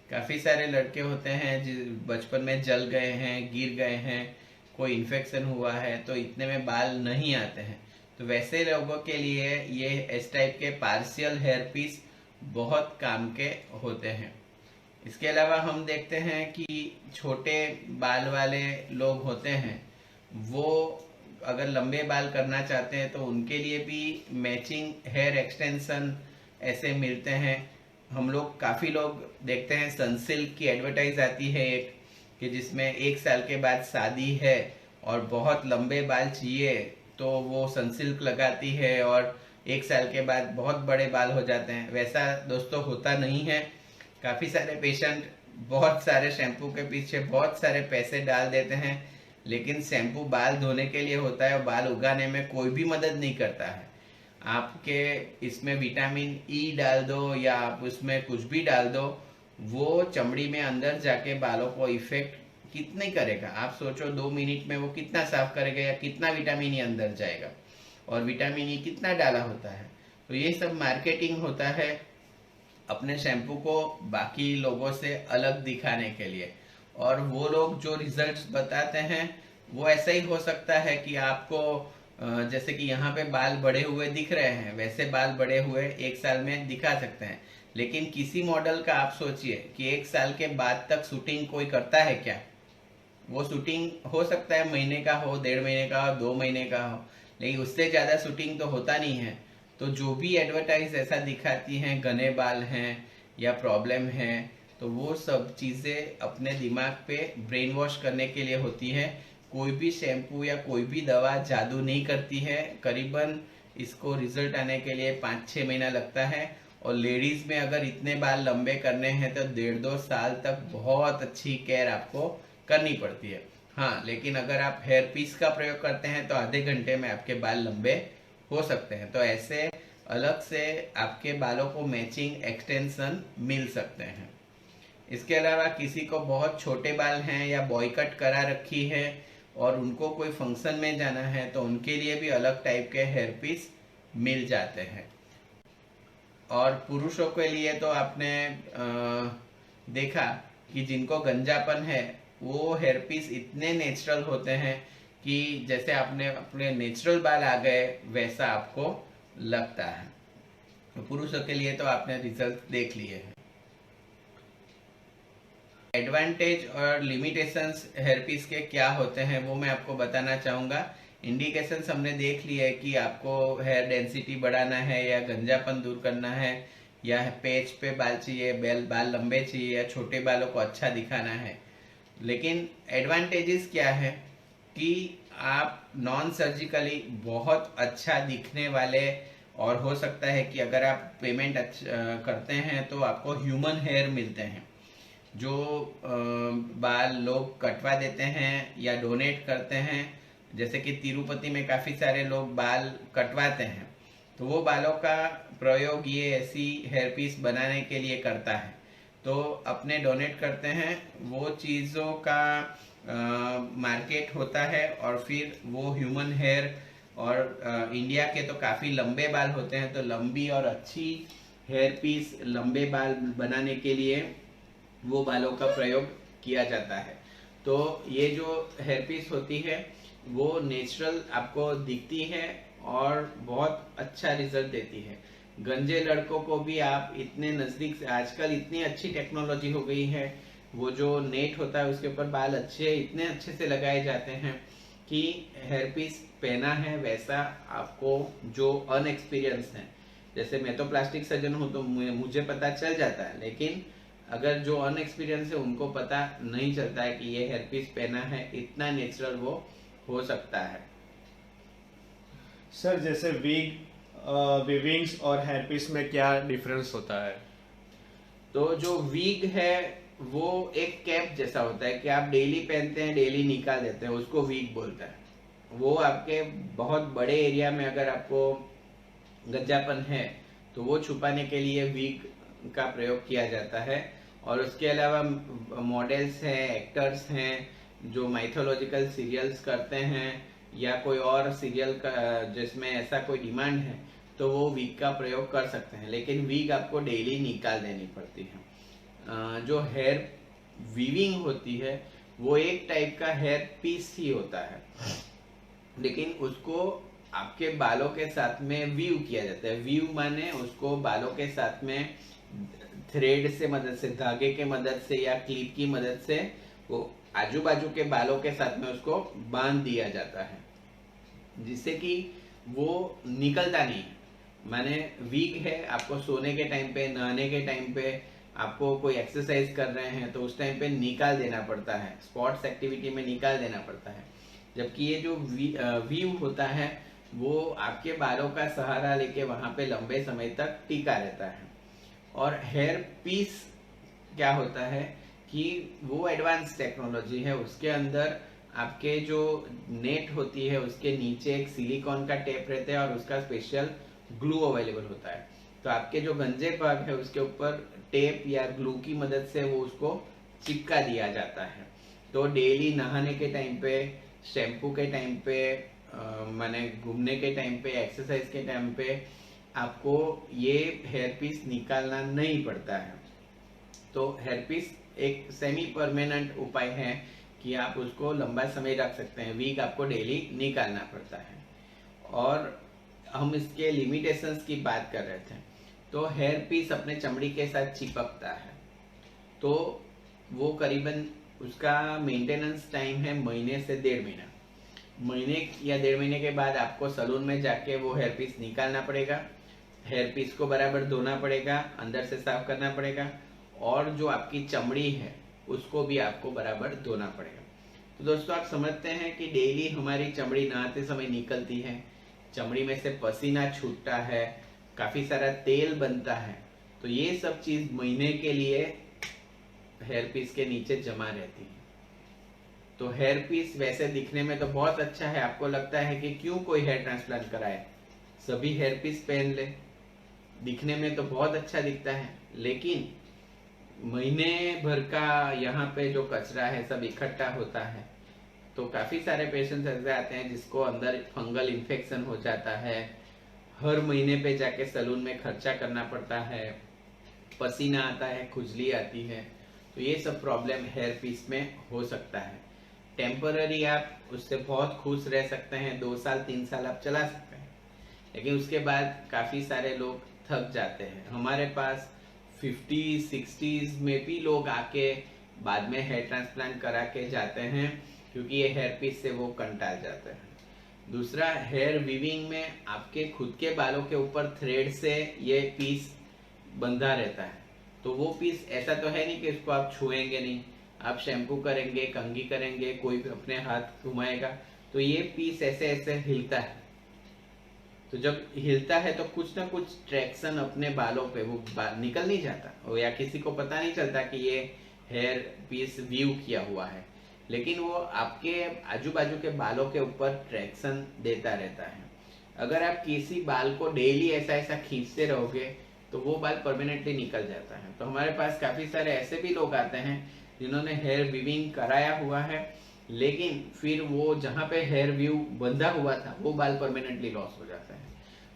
काफ़ी सारे लड़के होते हैं बचपन में जल गए हैं, गिर गए हैं, कोई इन्फेक्शन हुआ है, तो इतने में बाल नहीं आते हैं, तो वैसे लोगों के लिए ये इस टाइप के पार्शियल हेयर पीस बहुत काम के होते हैं। इसके अलावा हम देखते हैं कि छोटे बाल वाले लोग होते हैं, वो अगर लंबे बाल करना चाहते हैं तो उनके लिए भी मैचिंग हेयर एक्सटेंशन ऐसे मिलते हैं। हम लोग काफ़ी लोग देखते हैं सनसिल्क की एडवर्टाइज आती है एक, कि जिसमें 1 साल के बाद शादी है और बहुत लंबे बाल चाहिए, तो वो सनसिल्क लगाती है और 1 साल के बाद बहुत बड़े बाल हो जाते हैं। वैसा दोस्तों होता नहीं है। काफ़ी सारे पेशेंट बहुत सारे शैम्पू के पीछे बहुत सारे पैसे डाल देते हैं, लेकिन शैम्पू बाल धोने के लिए होता है और बाल उगाने में कोई भी मदद नहीं करता है। आपके इसमें विटामिन ई डाल दो या आप उसमें कुछ भी डाल दो, वो चमड़ी में अंदर जाके बालों को इफेक्ट कितने करेगा। आप सोचो 2 मिनट में वो कितना साफ करेगा या कितना विटामिन ई अंदर जाएगा, और विटामिन ई कितना डाला होता है। तो ये सब मार्केटिंग होता है अपने शैम्पू को बाकी लोगों से अलग दिखाने के लिए, और वो लोग जो रिजल्ट्स बताते हैं वो ऐसा ही हो सकता है कि आपको जैसे कि यहाँ पे बाल बड़े हुए दिख रहे हैं, वैसे बाल बड़े हुए 1 साल में दिखा सकते हैं। लेकिन किसी मॉडल का आप सोचिए कि 1 साल के बाद तक शूटिंग कोई करता है क्या? वो शूटिंग हो सकता है महीने का हो, 1.5 महीने का हो, 2 महीने का हो, लेकिन उससे ज़्यादा शूटिंग तो होता नहीं है। तो जो भी एडवर्टाइज ऐसा दिखाती हैं, घने बाल हैं या प्रॉब्लम है, तो वो सब चीज़ें अपने दिमाग पे ब्रेन वॉश करने के लिए होती है। कोई भी शैम्पू या कोई भी दवा जादू नहीं करती है। करीबन इसको रिजल्ट आने के लिए 5-6 महीना लगता है, और लेडीज में अगर इतने बाल लंबे करने हैं तो 1.5-2 साल तक बहुत अच्छी केयर आपको करनी पड़ती है। हाँ, लेकिन अगर आप हेयर पीस का प्रयोग करते हैं तो आधे घंटे में आपके बाल लंबे हो सकते हैं। तो ऐसे अलग से आपके बालों को मैचिंग एक्सटेंशन मिल सकते हैं। इसके अलावा किसी को बहुत छोटे बाल हैं या बॉय कट करा रखी है और उनको कोई फंक्शन में जाना है, तो उनके लिए भी अलग टाइप के हेयर पीस मिल जाते हैं। और पुरुषों के लिए तो आपने देखा कि जिनको गंजापन है वो हेयर पीस इतने नेचुरल होते हैं कि जैसे आपने अपने नेचुरल बाल आ गए वैसा आपको लगता है। तो पुरुषों के लिए तो आपने रिजल्ट देख लिए हैं। एडवांटेज और लिमिटेशंस हेयर पीस के क्या होते हैं वो मैं आपको बताना चाहूँगा। इंडिकेशंस हमने देख लिया है कि आपको हेयर डेंसिटी बढ़ाना है या गंजापन दूर करना है या पेच पे बाल चाहिए, बाल लंबे चाहिए या छोटे बालों को अच्छा दिखाना है। लेकिन एडवांटेजेस क्या है कि आप नॉन सर्जिकली बहुत अच्छा दिखने वाले, और हो सकता है कि अगर आप पेमेंट करते हैं तो आपको ह्यूमन हेयर मिलते हैं। जो बाल लोग कटवा देते हैं या डोनेट करते हैं, जैसे कि तिरुपति में काफ़ी सारे लोग बाल कटवाते हैं, तो वो बालों का प्रयोग ये ऐसी हेयर पीस बनाने के लिए करता है। तो अपने डोनेट करते हैं, वो चीज़ों का मार्केट होता है और फिर वो ह्यूमन हेयर, और इंडिया के तो काफ़ी लंबे बाल होते हैं, तो लंबी और अच्छी हेयर पीस लंबे बाल बनाने के लिए वो बालों का प्रयोग किया जाता है। तो ये जो हेयर पीस होती है वो नेचुरल आपको दिखती है और बहुत अच्छा रिजल्ट देती है। गंजे लड़कों को भी आप इतने नज़दीक से, आजकल इतनी अच्छी टेक्नोलॉजी हो गई है, वो जो नेट होता है उसके ऊपर बाल इतने अच्छे से लगाए जाते हैं कि हेयर पीस पहना है वैसा आपको जो अनएक्सपीरियंस है, जैसे मैं तो प्लास्टिक सर्जन हूँ तो मुझे पता चल जाता है, लेकिन अगर जो अनएक्सपीरियंस है उनको पता नहीं चलता है कि ये हेयर पीस पहना है, इतना नेचुरल वो हो सकता है। सर जैसे विविंग्स और हेयर पीस में क्या डिफरेंस होता है? तो जो वीग है वो एक कैप जैसा होता है कि आप डेली पहनते हैं, डेली निकाल देते हैं, उसको वीग बोलता है। वो आपके बहुत बड़े एरिया में अगर आपको गंजापन है तो वो छुपाने के लिए वीग का प्रयोग किया जाता है। और उसके अलावा मॉडल्स हैं, एक्टर्स हैं जो माइथोलॉजिकल सीरियल्स करते हैं या कोई और सीरियल का जिसमें ऐसा कोई डिमांड है तो वो वीग का प्रयोग कर सकते हैं, लेकिन वीग आपको डेली निकाल देनी पड़ती है। जो हेयर वीविंग होती है वो एक टाइप का हेयर पीस ही होता है, लेकिन उसको आपके बालों के साथ में वीव किया जाता है। वीव माने उसको बालों के साथ में थ्रेड से मदद से, धागे के मदद से या क्लिप की मदद से वो आजू बाजू के बालों के साथ में उसको बांध दिया जाता है, जिससे कि वो निकलता नहीं है। माने वीक है, आपको सोने के टाइम पे, नहाने के टाइम पे, आपको कोई एक्सरसाइज कर रहे हैं तो उस टाइम पे निकाल देना पड़ता है, स्पोर्ट्स एक्टिविटी में निकाल देना पड़ता है। जबकि ये जो वीव होता है वो आपके बालों का सहारा लेके वहां पे लंबे समय तक टिका रहता है। और हेयर पीस क्या होता है कि वो एडवांस टेक्नोलॉजी है, उसके अंदर आपके जो नेट होती है उसके नीचे एक सिलिकॉन का टेप रहता है और उसका स्पेशल ग्लू अवेलेबल होता है। तो आपके जो गंजे भाग है उसके ऊपर टेप या ग्लू की मदद से वो उसको चिपका दिया जाता है। तो डेली नहाने के टाइम पे, शैम्पू के टाइम पे, माने घूमने के टाइम पे, एक्सरसाइज के टाइम पे आपको ये हेयर पीस निकालना नहीं पड़ता है। तो हेयर पीस एक सेमी परमानेंट उपाय है कि आप उसको लंबा समय रख सकते हैं। वीक आपको डेली निकालना पड़ता है। और हम इसके लिमिटेशंस की बात कर रहे थे, तो हेयर पीस अपने चमड़ी के साथ चिपकता है, तो वो करीबन उसका मेंटेनेंस टाइम है महीने से 1.5 महीना। महीने या 1.5 महीने के बाद आपको सलून में जाके वो हेयर पीस निकालना पड़ेगा, हेयर पीस को बराबर धोना पड़ेगा, अंदर से साफ करना पड़ेगा, और जो आपकी चमड़ी है उसको भी आपको बराबर धोना पड़ेगा। तो दोस्तों आप समझते हैं कि डेली हमारी चमड़ी नहाते समय निकलती है, चमड़ी में से पसीना छूटता है, काफी सारा तेल बनता है, तो ये सब चीज महीने के लिए हेयर पीस के नीचे जमा रहती है। तो हेयर पीस वैसे दिखने में तो बहुत अच्छा है, आपको लगता है कि क्यों कोई हेयर ट्रांसप्लांट कराए, सभी हेयर पीस पहन ले, दिखने में तो बहुत अच्छा दिखता है, लेकिन महीने भर का यहाँ पे जो कचरा है सब इकट्ठा होता है। तो काफी सारे पेशेंट्स ऐसे आते हैं जिसको अंदर फंगल इन्फेक्शन हो जाता है, हर महीने पे जाके सलून में खर्चा करना पड़ता है, पसीना आता है, खुजली आती है। तो ये सब प्रॉब्लम हेयर पीस में हो सकता है। टेम्पररी आप उससे बहुत खुश रह सकते हैं, 2 साल 3 साल आप चला सकते हैं, लेकिन उसके बाद काफी सारे लोग थक जाते हैं। हमारे पास 50s 60s में भी लोग आके बाद में हेयर ट्रांसप्लांट करा के जाते हैं, क्योंकि ये हेयर पीस से वो कंटाल जाते हैं। दूसरा, हेयर वीविंग में आपके खुद के बालों के ऊपर थ्रेड से ये पीस बंधा रहता है, तो वो पीस ऐसा तो है नहीं कि इसको आप छुएंगे नहीं, आप शैम्पू करेंगे, कंघी करेंगे, कोई भी अपने हाथ घुमाएगा तो ये पीस ऐसे ऐसे हिलता है। तो जब हिलता है तो कुछ ना कुछ ट्रैक्शन अपने बालों पे वो निकल नहीं जाता, और या किसी को पता नहीं चलता कि ये हेयर पीस वीव किया हुआ है, लेकिन वो आपके आजू बाजू के बालों के ऊपर ट्रैक्शन देता रहता है। अगर आप किसी बाल को डेली ऐसा ऐसा खींचते रहोगे तो वो बाल परमानेंटली निकल जाता है। तो हमारे पास काफी सारे ऐसे भी लोग आते हैं जिन्होंने हेयर वीविंग कराया हुआ है, लेकिन फिर वो जहाँ पे हेयर व्यू बंधा हुआ था वो बाल परमानेंटली लॉस हो जाता है।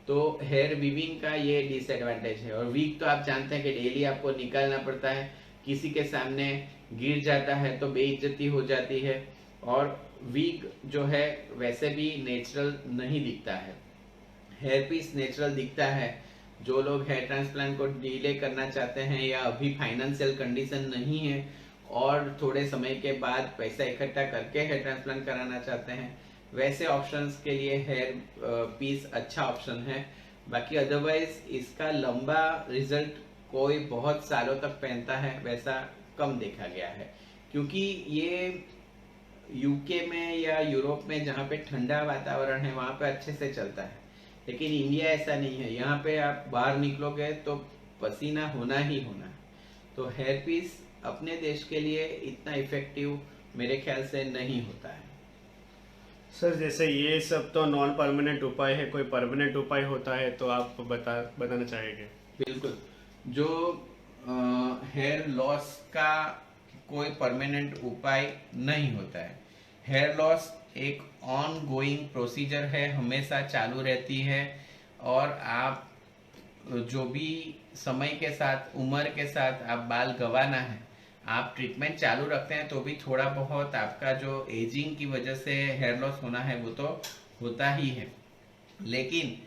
तो हेयर वीविंग का ये डिसएडवांटेज है। और वीक तो आप जानते हैं कि डेली आपको निकालना पड़ता है, किसी के सामने गिर जाता है तो बेइज्जती हो जाती है, और वीक जो है वैसे भी नेचुरल नहीं दिखता है। हेयर पीस नेचुरल दिखता है। जो लोग हेयर ट्रांसप्लांट को डिले करना चाहते हैं या अभी फाइनेंशियल कंडीशन नहीं है और थोड़े समय के बाद पैसा इकट्ठा करके हेयर ट्रांसप्लांट कराना चाहते हैं, वैसे ऑप्शंस के लिए हेयर पीस अच्छा ऑप्शन है। बाकी अदरवाइज इसका लंबा रिजल्ट कोई बहुत सालों तक पहनता है वैसा कम देखा गया है, क्योंकि ये यूके में या यूरोप में जहाँ पे ठंडा वातावरण है वहाँ पे अच्छे से चलता है, लेकिन इंडिया ऐसा नहीं है। यहाँ पे आप बाहर निकलोगे तो पसीना होना ही होना है। तो हेयर पीस अपने देश के लिए इतना इफेक्टिव मेरे ख्याल से नहीं होता है। सर जैसे ये सब तो नॉन परमानेंट उपाय है, कोई परमानेंट उपाय होता है तो आप बताना चाहेंगे? बिल्कुल। जो हेयर लॉस का कोई परमानेंट उपाय नहीं होता है। हेयर लॉस एक ऑन गोइंग प्रोसीजर है, हमेशा चालू रहती है, और आप जो भी समय के साथ, उम्र के साथ आप बाल गंवाना है, आप ट्रीटमेंट चालू रखते हैं तो भी थोड़ा बहुत आपका जो एजिंग की वजह से हेयर लॉस होना है वो तो होता ही है। लेकिन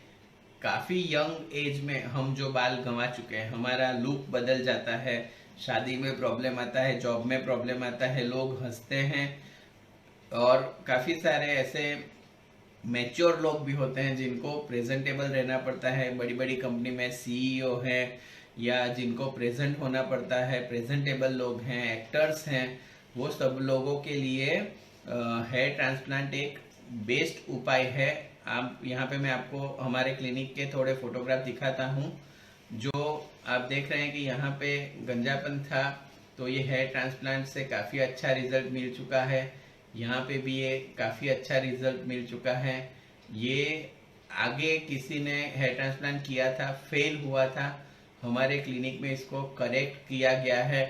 काफी यंग एज में हम जो बाल गंवा चुके हैं, हमारा लुक बदल जाता है, शादी में प्रॉब्लम आता है, जॉब में प्रॉब्लम आता है, लोग हंसते हैं, और काफी सारे ऐसे मैच्योर लोग भी होते हैं जिनको प्रेजेंटेबल रहना पड़ता है। बड़ी बड़ी कंपनी में सीईओ है या जिनको प्रेजेंट होना पड़ता है, प्रेजेंटेबल लोग हैं, एक्टर्स हैं, वो सब लोगों के लिए हेयर ट्रांसप्लांट एक बेस्ट उपाय है। आप यहाँ पे मैं आपको हमारे क्लिनिक के थोड़े फोटोग्राफ दिखाता हूँ। जो आप देख रहे हैं कि यहाँ पे गंजापन था, तो ये हेयर ट्रांसप्लांट से काफ़ी अच्छा रिजल्ट मिल चुका है। यहाँ पे भी ये काफ़ी अच्छा रिजल्ट मिल चुका है। ये आगे किसी ने हेयर ट्रांसप्लांट किया था, फेल हुआ था, हमारे क्लिनिक में इसको करेक्ट किया गया है।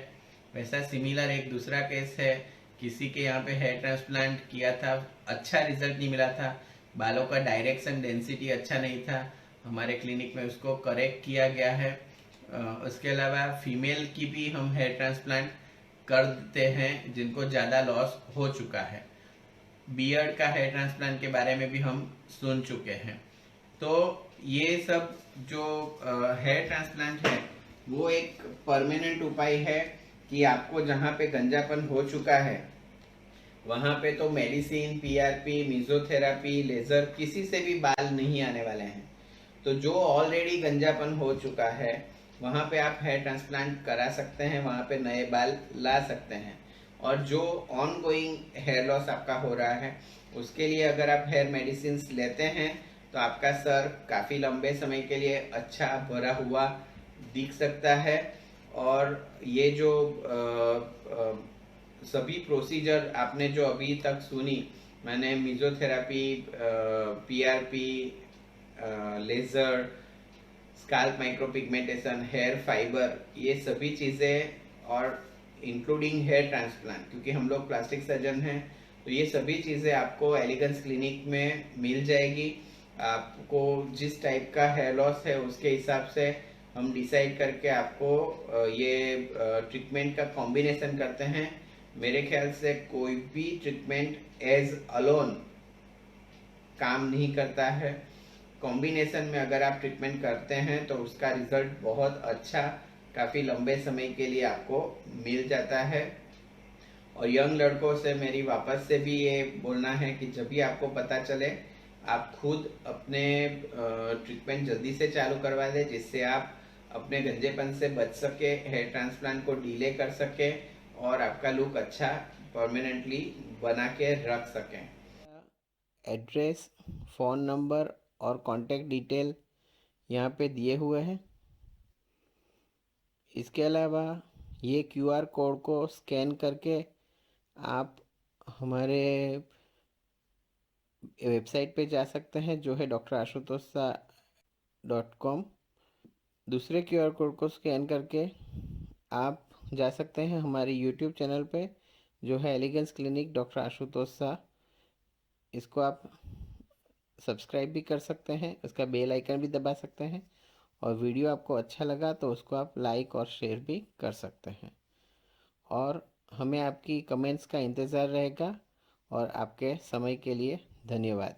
वैसा सिमिलर एक दूसरा केस है, किसी के यहाँ पे हेयर ट्रांसप्लांट किया था, अच्छा रिजल्ट नहीं मिला था, बालों का डायरेक्शन डेंसिटी अच्छा नहीं था, हमारे क्लिनिक में उसको करेक्ट किया गया है। उसके अलावा फीमेल की भी हम हेयर ट्रांसप्लांट कर देते हैं जिनको ज़्यादा लॉस हो चुका है। बियर्ड का हेयर ट्रांसप्लांट के बारे में भी हम सुन चुके हैं। तो ये सब जो हेयर ट्रांसप्लांट है वो एक परमानेंट उपाय है कि आपको जहाँ पे गंजापन हो चुका है वहाँ पे तो मेडिसिन, पीआरपी, मिजोथेरापी, लेजर, किसी से भी बाल नहीं आने वाले हैं। तो जो ऑलरेडी गंजापन हो चुका है वहाँ पे आप हेयर ट्रांसप्लांट करा सकते हैं, वहाँ पे नए बाल ला सकते हैं। और जो ऑन गोइंग हेयर लॉस आपका हो रहा है उसके लिए अगर आप हेयर मेडिसिन लेते हैं तो आपका सर काफ़ी लंबे समय के लिए अच्छा भरा हुआ दिख सकता है। और ये जो सभी प्रोसीजर आपने जो अभी तक सुनी, मैंने mesotherapy, PRP, laser, scalp micropigmentation, hair fibre, ये सभी चीज़ें, और इंक्लूडिंग हेयर ट्रांसप्लांट, क्योंकि हम लोग प्लास्टिक सर्जन हैं, तो ये सभी चीज़ें आपको एलिगेंस क्लिनिक में मिल जाएगी। आपको जिस टाइप का हेयर लॉस है उसके हिसाब से हम डिसाइड करके आपको ये ट्रीटमेंट का कॉम्बिनेशन करते हैं। मेरे ख्याल से कोई भी ट्रीटमेंट एज अलोन काम नहीं करता है। कॉम्बिनेशन में अगर आप ट्रीटमेंट करते हैं तो उसका रिजल्ट बहुत अच्छा, काफ़ी लंबे समय के लिए आपको मिल जाता है। और यंग लड़कों से मेरी वापस से भी ये बोलना है कि जब भी आपको पता चले आप खुद अपने ट्रीटमेंट जल्दी से चालू करवा दें, जिससे आप अपने गंजेपन से बच सके, हेयर ट्रांसप्लांट को डिले कर सके और आपका लुक अच्छा परमानेंटली बना के रख सकें। एड्रेस, फ़ोन नंबर और कॉन्टैक्ट डिटेल यहाँ पे दिए हुए हैं। इसके अलावा ये क्यूआर कोड को स्कैन करके आप हमारे वेबसाइट पे जा सकते हैं, जो है drashutosh.com। दूसरे क्यूआर कोड को स्कैन करके आप जा सकते हैं हमारे यूट्यूब चैनल पे, जो है Elegance clinic doctor Ashutosh Shah. इसको आप सब्सक्राइब भी कर सकते हैं, उसका बेल आइकन भी दबा सकते हैं, और वीडियो आपको अच्छा लगा तो उसको आप लाइक और शेयर भी कर सकते हैं। और हमें आपकी कमेंट्स का इंतज़ार रहेगा। और आपके समय के लिए धन्यवाद।